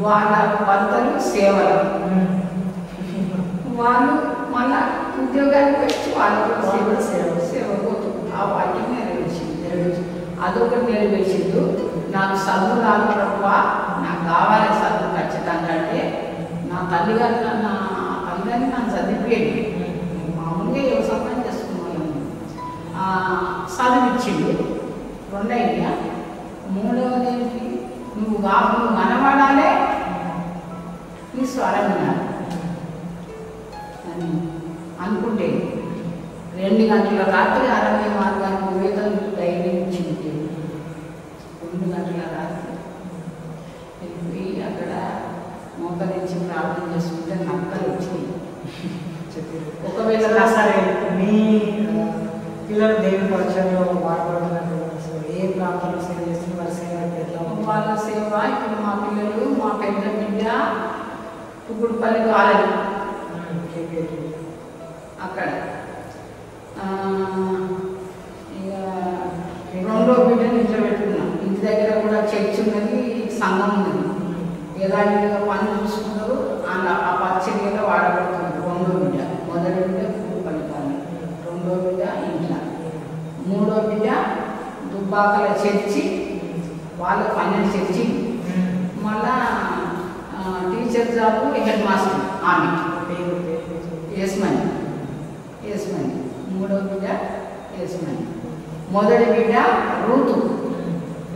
వాళ్ళ భర్తలు సేవలు వాళ్ళు మళ్ళా ఉద్యోగానికి వచ్చి వాళ్ళకి సేవ పోతుంది. ఆ వాక్యం నెరవేర్చింది. అదొకటి నెరవేర్చిండు. నాకు చదువు రాదు ప్రభు, నాకు కావాలి చదువు ఖచ్చితంగా అంటే నా తల్లిగారు నా తల్లిగారిని నన్ను చదివిపోయాడు. మామూలుగా ఏ సమయం చేసుకున్నాను. చదివిచ్చిండు. 2 ఐడియా. 3వది నువ్వు కనబడాలే, నీ స్వరం వినాలి అని అనుకుంటే 2 గంటల రాత్రి అరణ్య మార్గానికి వేదనకు ధైర్యం ఇచ్చింది. 2 గంటల రాత్రి వెళ్ళిపోయి అక్కడ మోకరించి ప్రార్థన చేసుకుంటే నక్కలు వచ్చినాయి. ఒకవేళ సరే మీ పిల్లలు దేవుని పరిచయంలో వాడబడుతున్నారు. ఏ ప్రాంతంలో సేవ చేస్తున్నారు? వారి సేవ ఎట్లా వాళ్ళ సేవ ఇప్పుడు మా పిల్లలు, మా పెద్ద బిడ్డ కుకుడుపల్లి కాలేజ్ అక్కడ, ఇక 2వ బిడ్డను ఇంట్లో పెట్టుకున్నాం. ఇంటి దగ్గర కూడా చర్చ్ ఉన్నది, సంఘం ఉన్నది. యథావిధిగా పని చూసుకుంటారు. ఆ పరిచర్యలో వాడబడుతుంది. 2వ బిడ్డ, మొదటి బిడ్డ కుకుడుపల్లి కాలేజ్, 2వ బిడ్డ ఇంట్లో, 3వ బిడ్డ దుబ్బాకల చర్చి, వాళ్ళ 12 చర్చి. మళ్ళా టీచర్ జాబ్, హెడ్ మాస్టర్ ఆమె. ఎస్మని రెండో బిడ్డ యేసుమణి. మొదటి బిడ్డ రూతు,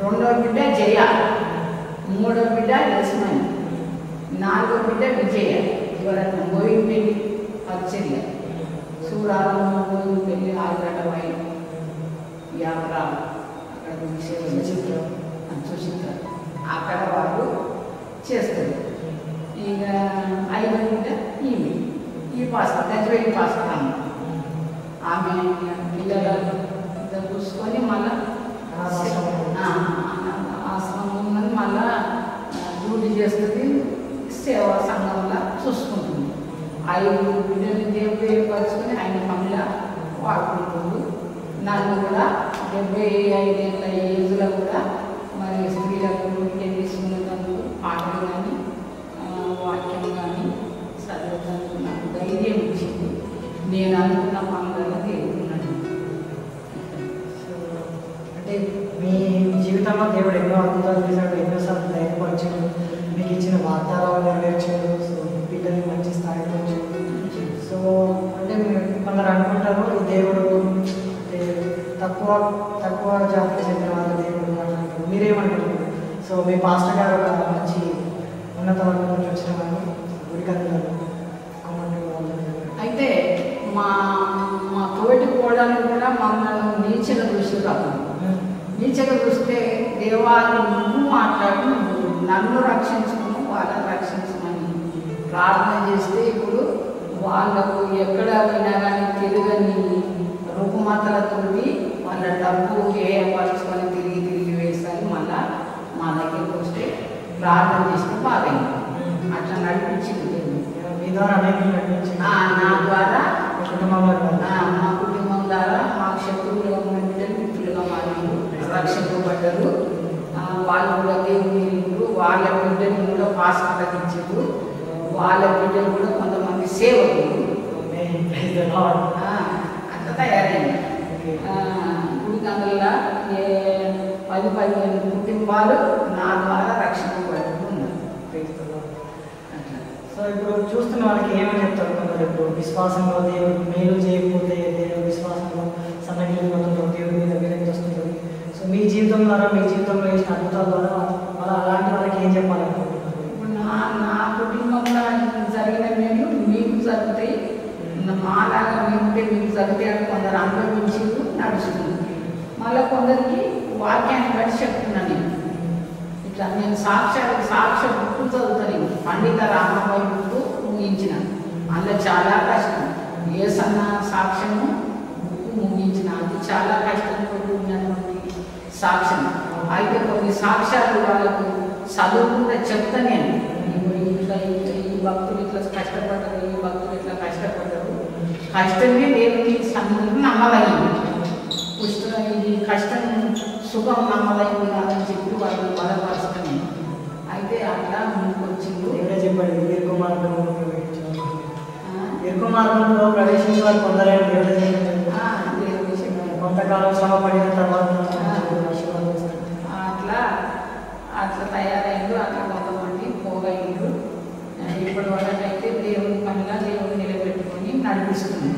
రెండో బిడ్డ జయ, మూడో బిడ్డ యేసుమణి, నాలుగో బిడ్డ విజయ. ఎవరన్నా గోవిందపెల్లి పరిచర్య, సూరాలు గోవిందపెల్లి, ఆరుగడ్డ వై యాత్రాలు, అక్కడ సుచిత్ర అక్కడ వాళ్ళు చేస్తారు. ఇక ఐదో బిడ్డ ఈమె, ఈ పాస్టర్ గజవేలి పాస్టర్ అమ్మ. ఆమె పిల్లలు చూసుకొని మళ్ళా ఆశ్రమం మళ్ళా డ్యూటీ చేస్తుంది, సేవా సంఘంలో చూసుకుంటుంది. 5 బిడ్డలు దేవుడు ఏర్పరచుకొని ఆయన పనుల వాడుకుంటుంది. నన్ను కూడా 75 ఏళ్ళ ఏజ్లో కూడా మరి స్త్రీలకు డ్యూటీ తీసుకునేందుకు పాటలు కానీ వాక్యం కానీ చదువుతాను నాకు ధైర్యం ఇచ్చింది. నేను అనుకున్న పనులలో దేవుడున్నాను. అంటే మీ జీవితంలో దేవుడు ఎన్నో అద్భుతాలు చేశాడు, ఎన్నోసార్లు ధైర్యపరిచాడు, మీకు ఇచ్చిన వాగ్దానాలు నెరవేర్చాడు. సో పిల్లల్ని మంచి స్థాయికి వచ్చాడు. సో అంటే కొందరు అనుకుంటారు ఈ దేవుడు అంటే తక్కువ తక్కువ జాతికి చెందిన వాళ్ళ దేవుడు అంటారు. మీరేమంటారు? సో మీ పాస్టర్ గారు ఒక మంచి ఉన్నత వర్గం నుంచి వచ్చిన వాళ్ళు గుడికందులు అయితే మా మా తోటి కోడలు కూడా మమ్మల్ని నీచగా దృష్టి కాదు. నీచగా చూస్తే దేవాన్ని నువ్వు మాట్లాడు, నన్ను రక్షించుకుని వాళ్ళని రక్షించమని ప్రార్థన చేస్తే ఇప్పుడు వాళ్ళకు ఎక్కడ పోయినా కానీ తిరగని రుకుమాతలతో వాళ్ళ డబ్బు ఏర్పరచుకొని తిరిగి వేస్తాయి. మళ్ళా మా దగ్గరికి వస్తే ప్రార్థన చేస్తే బాగైంది. అట్లా నడిపించింది మీ ద్వారా అనేక నడిపించింది. నా ద్వారా కుటుంబంలో మా కుటుంబం ద్వారా మాకు శత్రువులుగా ఉన్న బిడ్డలు మిత్రులుగా మారారు, రక్షింపబడ్డారు. వాళ్ళు కూడా దేవుడు వాళ్ళ బిడ్డలు కూడా పాస్టర్లకు ఇచ్చారు. వాళ్ళ బిడ్డలు కూడా కొంతమంది సేవకులు అట్లా తయారైంది. గుడికందుల్లో 10-15 కుటుంబాలు నా ద్వారా రక్షింపబడుతున్నారు. సో ఇప్పుడు చూస్తున్న వాళ్ళకి ఏమని చెప్తారు? కొందరు ఇప్పుడు విశ్వాసంలో దేవుడు మేలు చేయకపోతే దేవుడు విశ్వాసంలో సన్నగిలిపోతుందో దేవుడి మీద విరక్తి వస్తుంది. సో మీ జీవితం ద్వారా మీ జీవితంలో వేసిన అద్భుతాల ద్వారా అలా అలాంటి వాళ్ళకి ఏం చెప్పాలనుకుంటున్నారు? ఇప్పుడు నా కుటుంబంలో జరిగిన మేలు మీకు జరుగుతాయి, మాలాగా మీకుంటే మీకు జరుగుతాయి అని కొందరు అనుభవించి నడుస్తుంది. మళ్ళీ కొందరికి వాక్యాన్ని బట్టి చెప్తున్నాను నేను. ఇట్లా నేను సాక్ష్య బుక్కు చదువుతాను. పండిత రామబాయి బుక్కు ముగించిన, అందులో చాలా కష్టం. ఏ సన్న సాక్ష్యము బుక్కు ముగించిన, అది చాలా కష్టంతో ఉన్నటువంటి సాక్ష్యం. అయితే కొన్ని సాక్ష్యాలు వాళ్ళకు చదువుకుంటే చెప్తా నేను. ఇట్లా ఈ భక్తులు ఇట్లా కష్టపడ్డారు, ఈ భక్తులు ఇట్లా కష్టపడ్డారు. కష్టమే దేవుని సన్నిధిని నమ్మదగింది. పుస్తకం ఇది కష్టం సుఖం నమ్మదగింది కాదని చెప్పి వాళ్ళని బలపరుస్తాను. అయితే అట్లా ముందుకొచ్చింది. దేవుడే చెప్పాడు ఎరుకు మార్గంలో ప్రవేశించాలి కొందరైన దేవుడే చెప్పాడు. కొంతకాలం శ్రమ పడిన తర్వాత అట్లా తయారైండు. అట్లా కొంతమంది పోగైండు. ఇప్పటి వరకైతే దేవుని పనిగా దేవుని నిలబెట్టుకొని నడిపిస్తుంది.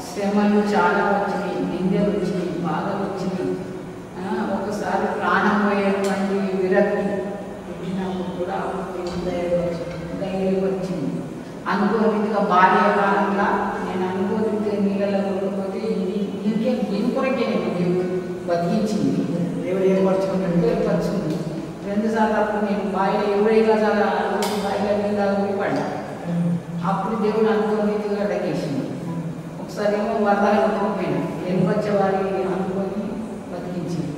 శ్రమలు చాలా వచ్చినాయి, నిందలు వచ్చినాయి, బాధలు వచ్చినాయి. ఒకసారి ప్రాణం పోయేటువంటి విరక్తి పుట్టినప్పుడు కూడా ధైర్యం వచ్చింది. అనుకోరిగా భార్య కాలంలో నేను అనుకోరితే నీళ్ళలో కొట్టుకోతే దీని కొరకే నేను దేవుడు బతికించింది. దేవుడు ఏర్పరచుకుంటుంది. 2 సార్లు అప్పుడు నేను బాయిలో 20 గజాల బాయిలో మీద ఊడిపడ్డా. అప్పుడు దేవుడు అనుకోనిగా అడగేసింది. ఒకసారి ఏమో వరదలు కొట్టుకోపోయినా వెనుకొచ్చే వారి అనుకొని బతికించింది.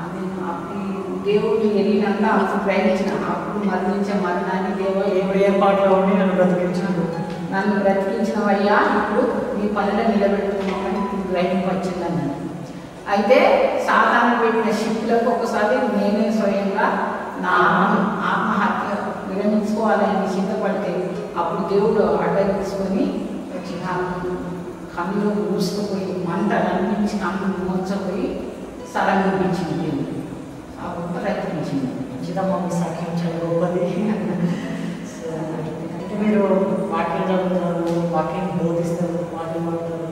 ఆమె అప్పుడు దేవుడు వెళ్ళినాక అప్పుడు ప్రయత్నించిన, అప్పుడు మరణించే మరణాన్ని దేవుడు ఏర్పాట్లో ఉండి నన్ను బ్రతికించినవయ్యా, ఇప్పుడు మీ పనిలో నిలబెట్టుకున్నామని ఇప్పుడు గ్రహింపు వచ్చిందన్నాడు. అయితే సాధారణ పెట్టిన షిప్లకు ఒకసారి నేనే స్వయంగా నా ఆత్మహత్య విరమించుకోవాలని సిద్ధపడితే అప్పుడు దేవుడు అడ్డం తీసుకొని వచ్చి నాకు కన్నులో మూసుకుపోయి మంట అనిపించి కన్ను మోచపోయి సరంగించింది. దేవుడు అప్పుడు ప్రయత్నించింది. చిదమ్మ సాక్ష్యం చాలా గొప్పది. అంటే మీరు వాక్యం చదువుతారు, వాక్యం బోధిస్తారు, మాటలు మాట్లాడతారు,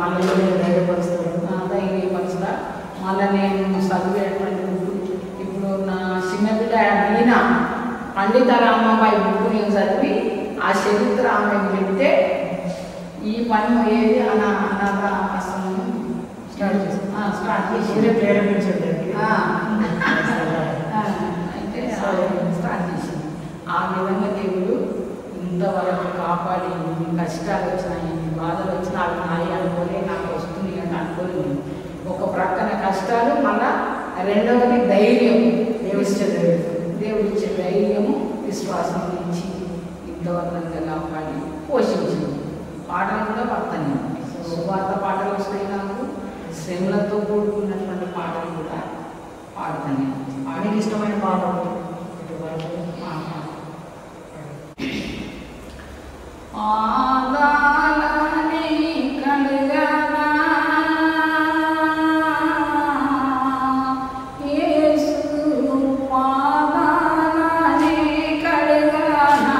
వాళ్ళని నేను ధైర్యపరుస్తాను. ధైర్యపరుస్తా. మళ్ళీ నేను చదివేటువంటి బుక్ ఇప్పుడు నా చిన్న బిడ్డ ఈయన పండిత రామాబాయి బుక్ నేను చదివి ఆ చరిత్ర ఆమెకు చెప్తే ఈ పని అయ్యేది అనాథాశ్రమం స్టార్ట్ చేసి ప్రేరేపించండి. అయితే స్టార్ట్ చేసింది. ఆ విధంగా దేవుడు ఇంతవరకు కాపాడి కష్టాలు వచ్చినాయి, బాధలు వచ్చినా అవి నాయి అనుకోలే, నాకు వస్తుంది అంటే అనుకోలేదు. ఒక ప్రక్కన కష్టాలు, మళ్ళా రెండవది ధైర్యం, దేవుడిచ్చే ధైర్యము, విశ్వాసం ఇచ్చి ఇంతవరకు కాపాడి పోషించింది. పాటలు కూడా పడతాను. సువార్త పాటలు వస్తాయి నాకు, శ్రమలతో కూడుకున్నటువంటి పాటలు కూడా పాడతాను. ఆయనకి ఇష్టమైన పాట పాదాలని కడగనా యేసు, పాదాలని కడగనా,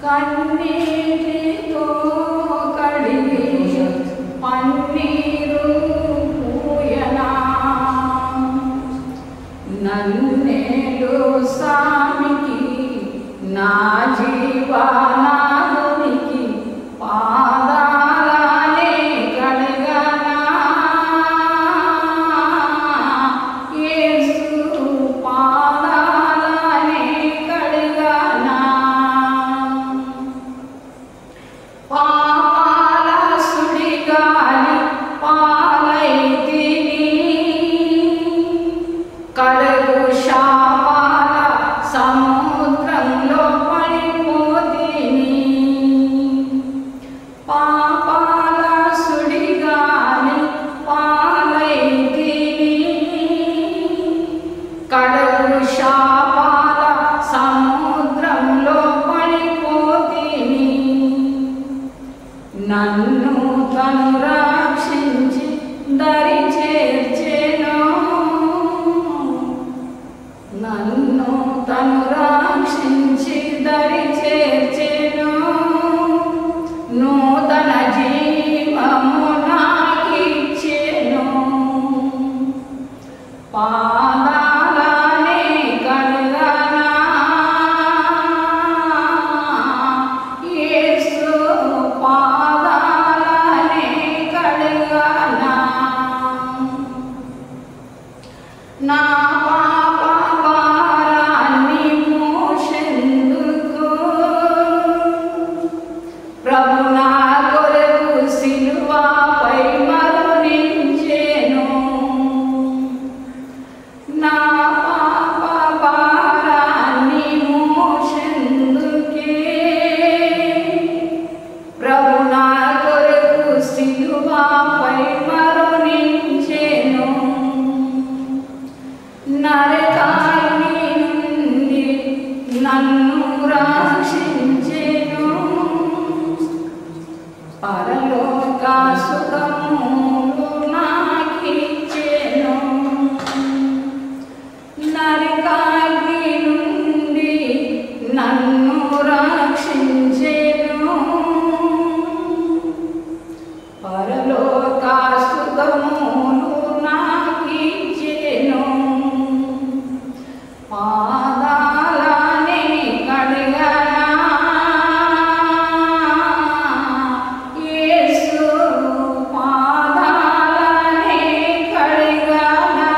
కన్నీటితో కడిగి పన్నీరు పూయనా, నన్నేలు సామికి నా జీవనాదునికి పాదాలనే కడగనా యేసు, పాదాలనే కడగనా, పాపాల సుడిగాలి పాలైతిని, కడుగు శాపాల సముద్రంలో పడిపోతిని, పాపాల సుడిగాలి పాలైతిని, కడుగు శాపాల సముద్రంలో పడిపోతిని, నన్ను తను రక్షించి దరి చేర్చెను, నన్ను తను రక్షించి దరి చేర్చెను, నూతన జీవము నాకిచ్చెను, పాదాలనే కడగనా యేసు, పాదాలనే కడగనా, నా పాప భారాన్ని మోసెందుకు ప్రభు నా కొరకు సిలువపై మరణించెను, నా పాప భారాన్ని మోసెందుకే ప్రభు నా కొరకు సిలువపై మరణించెను, నరకాగ్ని నుండి నన్ను రక్షించెను, పరలోక సుఖములు నాకిచ్చెను, నరకాగ్ని నుండి నన్ను రక్షించెను, పరలోక సుఖములు నాకిచ్చెను, పాదాలనే కడగనా యేసు, పాదాలనే కడగనా,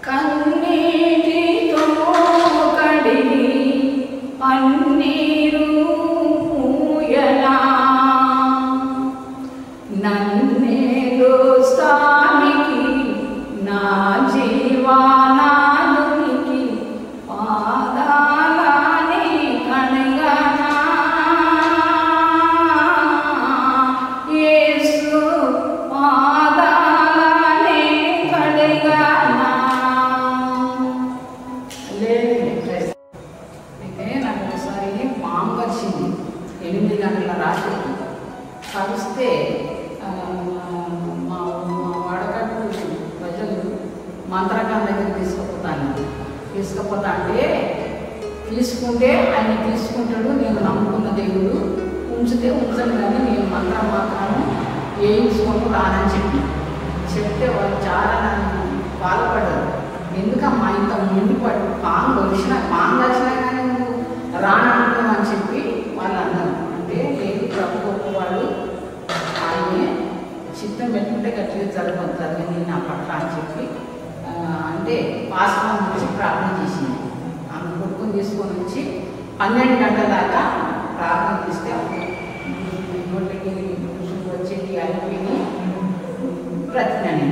కన్నీటితో కడిగి పన్నీరు పూయనా, నన్నేలు స్థానికి నా జీవనాదునికి పాదాలనే కడగనా యేసు, పాదాలనే కడగనా. అయితే నాకు ఒకసారి పాము వచ్చింది 8 గంటల రాత్రి. కలిస్తే మా వాడకట్టు ప్రజలు మంత్రకాల దగ్గర తీసుకుపోతా అంటే తీసుకుంటే ఆయన తీసుకుంటాడు. నేను నమ్ముకున్న దేవుడు ఉంచితే ఉంచను, కానీ నేను మాత్రము వేయించుకొని రానని చెప్తే వాళ్ళు చాలా నన్ను బాధపడ్డారు. ఎందుకమ్మా ఇంత ముండిపడు పాము వచ్చినా కానీ నువ్వు రానంటున్నావు అని చెప్పి వాళ్ళు అన్నారు. అంటే లేదు ప్రభు గొప్పవాడు, ఆయనే చిత్తం పెట్టుకుంటే గట్టిగా జరగదు నేను నా పట్ల అని చెప్పి అంటే పాస్వాన్ వచ్చి ప్రార్థన చేసింది. ఆమె కొడుకుని తీసుకొని వచ్చి 12 గంటల దాకా ప్రార్థన చేస్తే నోట్లకి వచ్చేది అయిపోయి ప్రతిజ్ఞని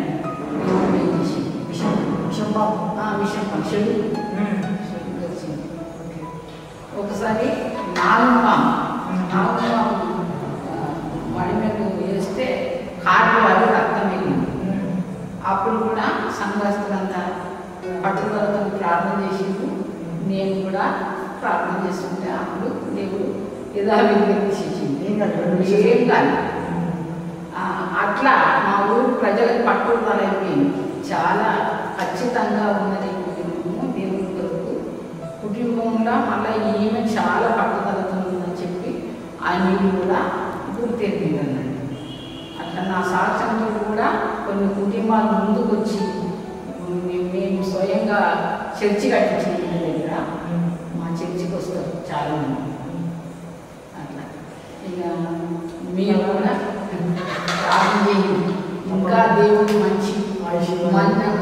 ఏం చేసి విషం చెడు వచ్చింది. ఒకసారి నాగుపాము మడి మీద వేస్తే కాటు వారి రక్తం వెళ్ళింది. అప్పుడు కూడా సంఘస్థులంతా పట్టుదలతో ప్రార్థన చేసిండు. నేను కూడా ప్రార్థన చేస్తుంటే అప్పుడు దేవుడు యథావిధిగా తీసేసింది. ఏం కాదు. అట్లా మా ఊరు ప్రజలకు పట్టుదల అయిపోయింది. చాలా ఖచ్చితంగా ఉన్నది కుటుంబము దేవుని కొరకు. కుటుంబంలో మళ్ళీ ఈమె చాలా పట్టుదలతో ఉందని చెప్పి ఆయన కూడా గుర్తెరిగింది అన్నట్టు. అట్లా నా సాక్ష్యంతో కూడా కొన్ని కుటుంబాలు ముందుకు వచ్చి మేము స్వయంగా చర్చి కట్టించిన దగ్గర మా చర్చికి వస్తారు చాలామంది. అట్లా ఇక మీరు కూడా ప్రార్థన చేయండి. ఇంకా దేవుడు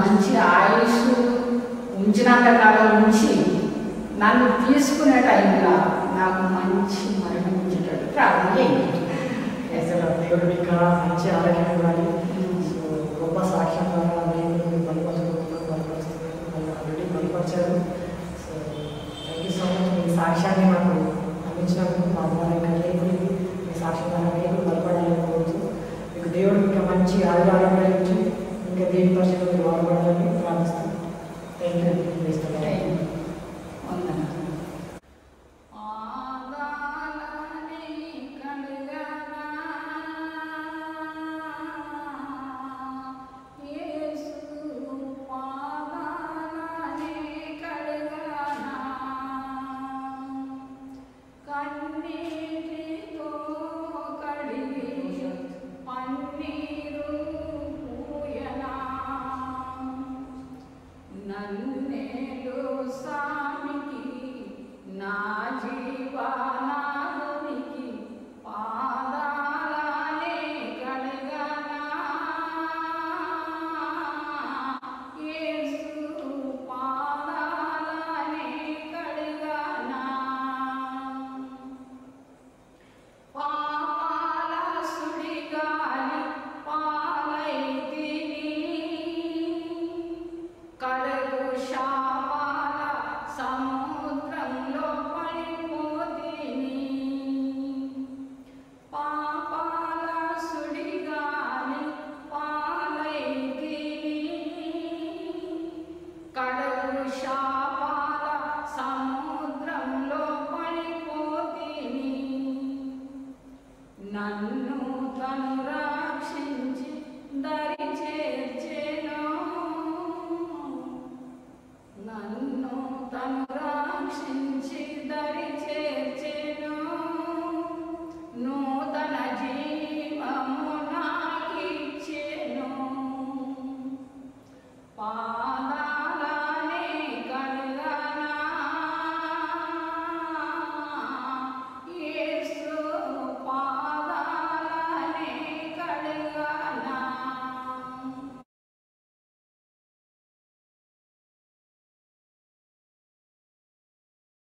మంచి ఆయుష్ ఉంచినంత కాలం నుంచి నన్ను తీసుకునే టైంలో నాకు మంచి మరణం ఉంచేటట్టు ప్రార్థన చేయండి. దేవుడు మీకు మంచి ఆరోగ్యం ఇవ్వాలి. సో గొప్ప సాక్ష్యం ద్వారా దేవుడు బలపరిచారు. So thank you so much. మీ సాక్ష్యాన్ని మాకు అందించినందుకు మా ద్వారా కలిగి మీ సాక్ష్యం ద్వారా దేవుడు బలపడాలని కోరుతూ మీకు దేవుడు ఇంకా మంచి ఆరోగ్యం ఇచ్చి ఇంకా దేవుని పరిచయం బాగుపడాలని ప్రార్థిస్తాను. Thank you. నన్ను తను రక్షించి దరి చేర్చే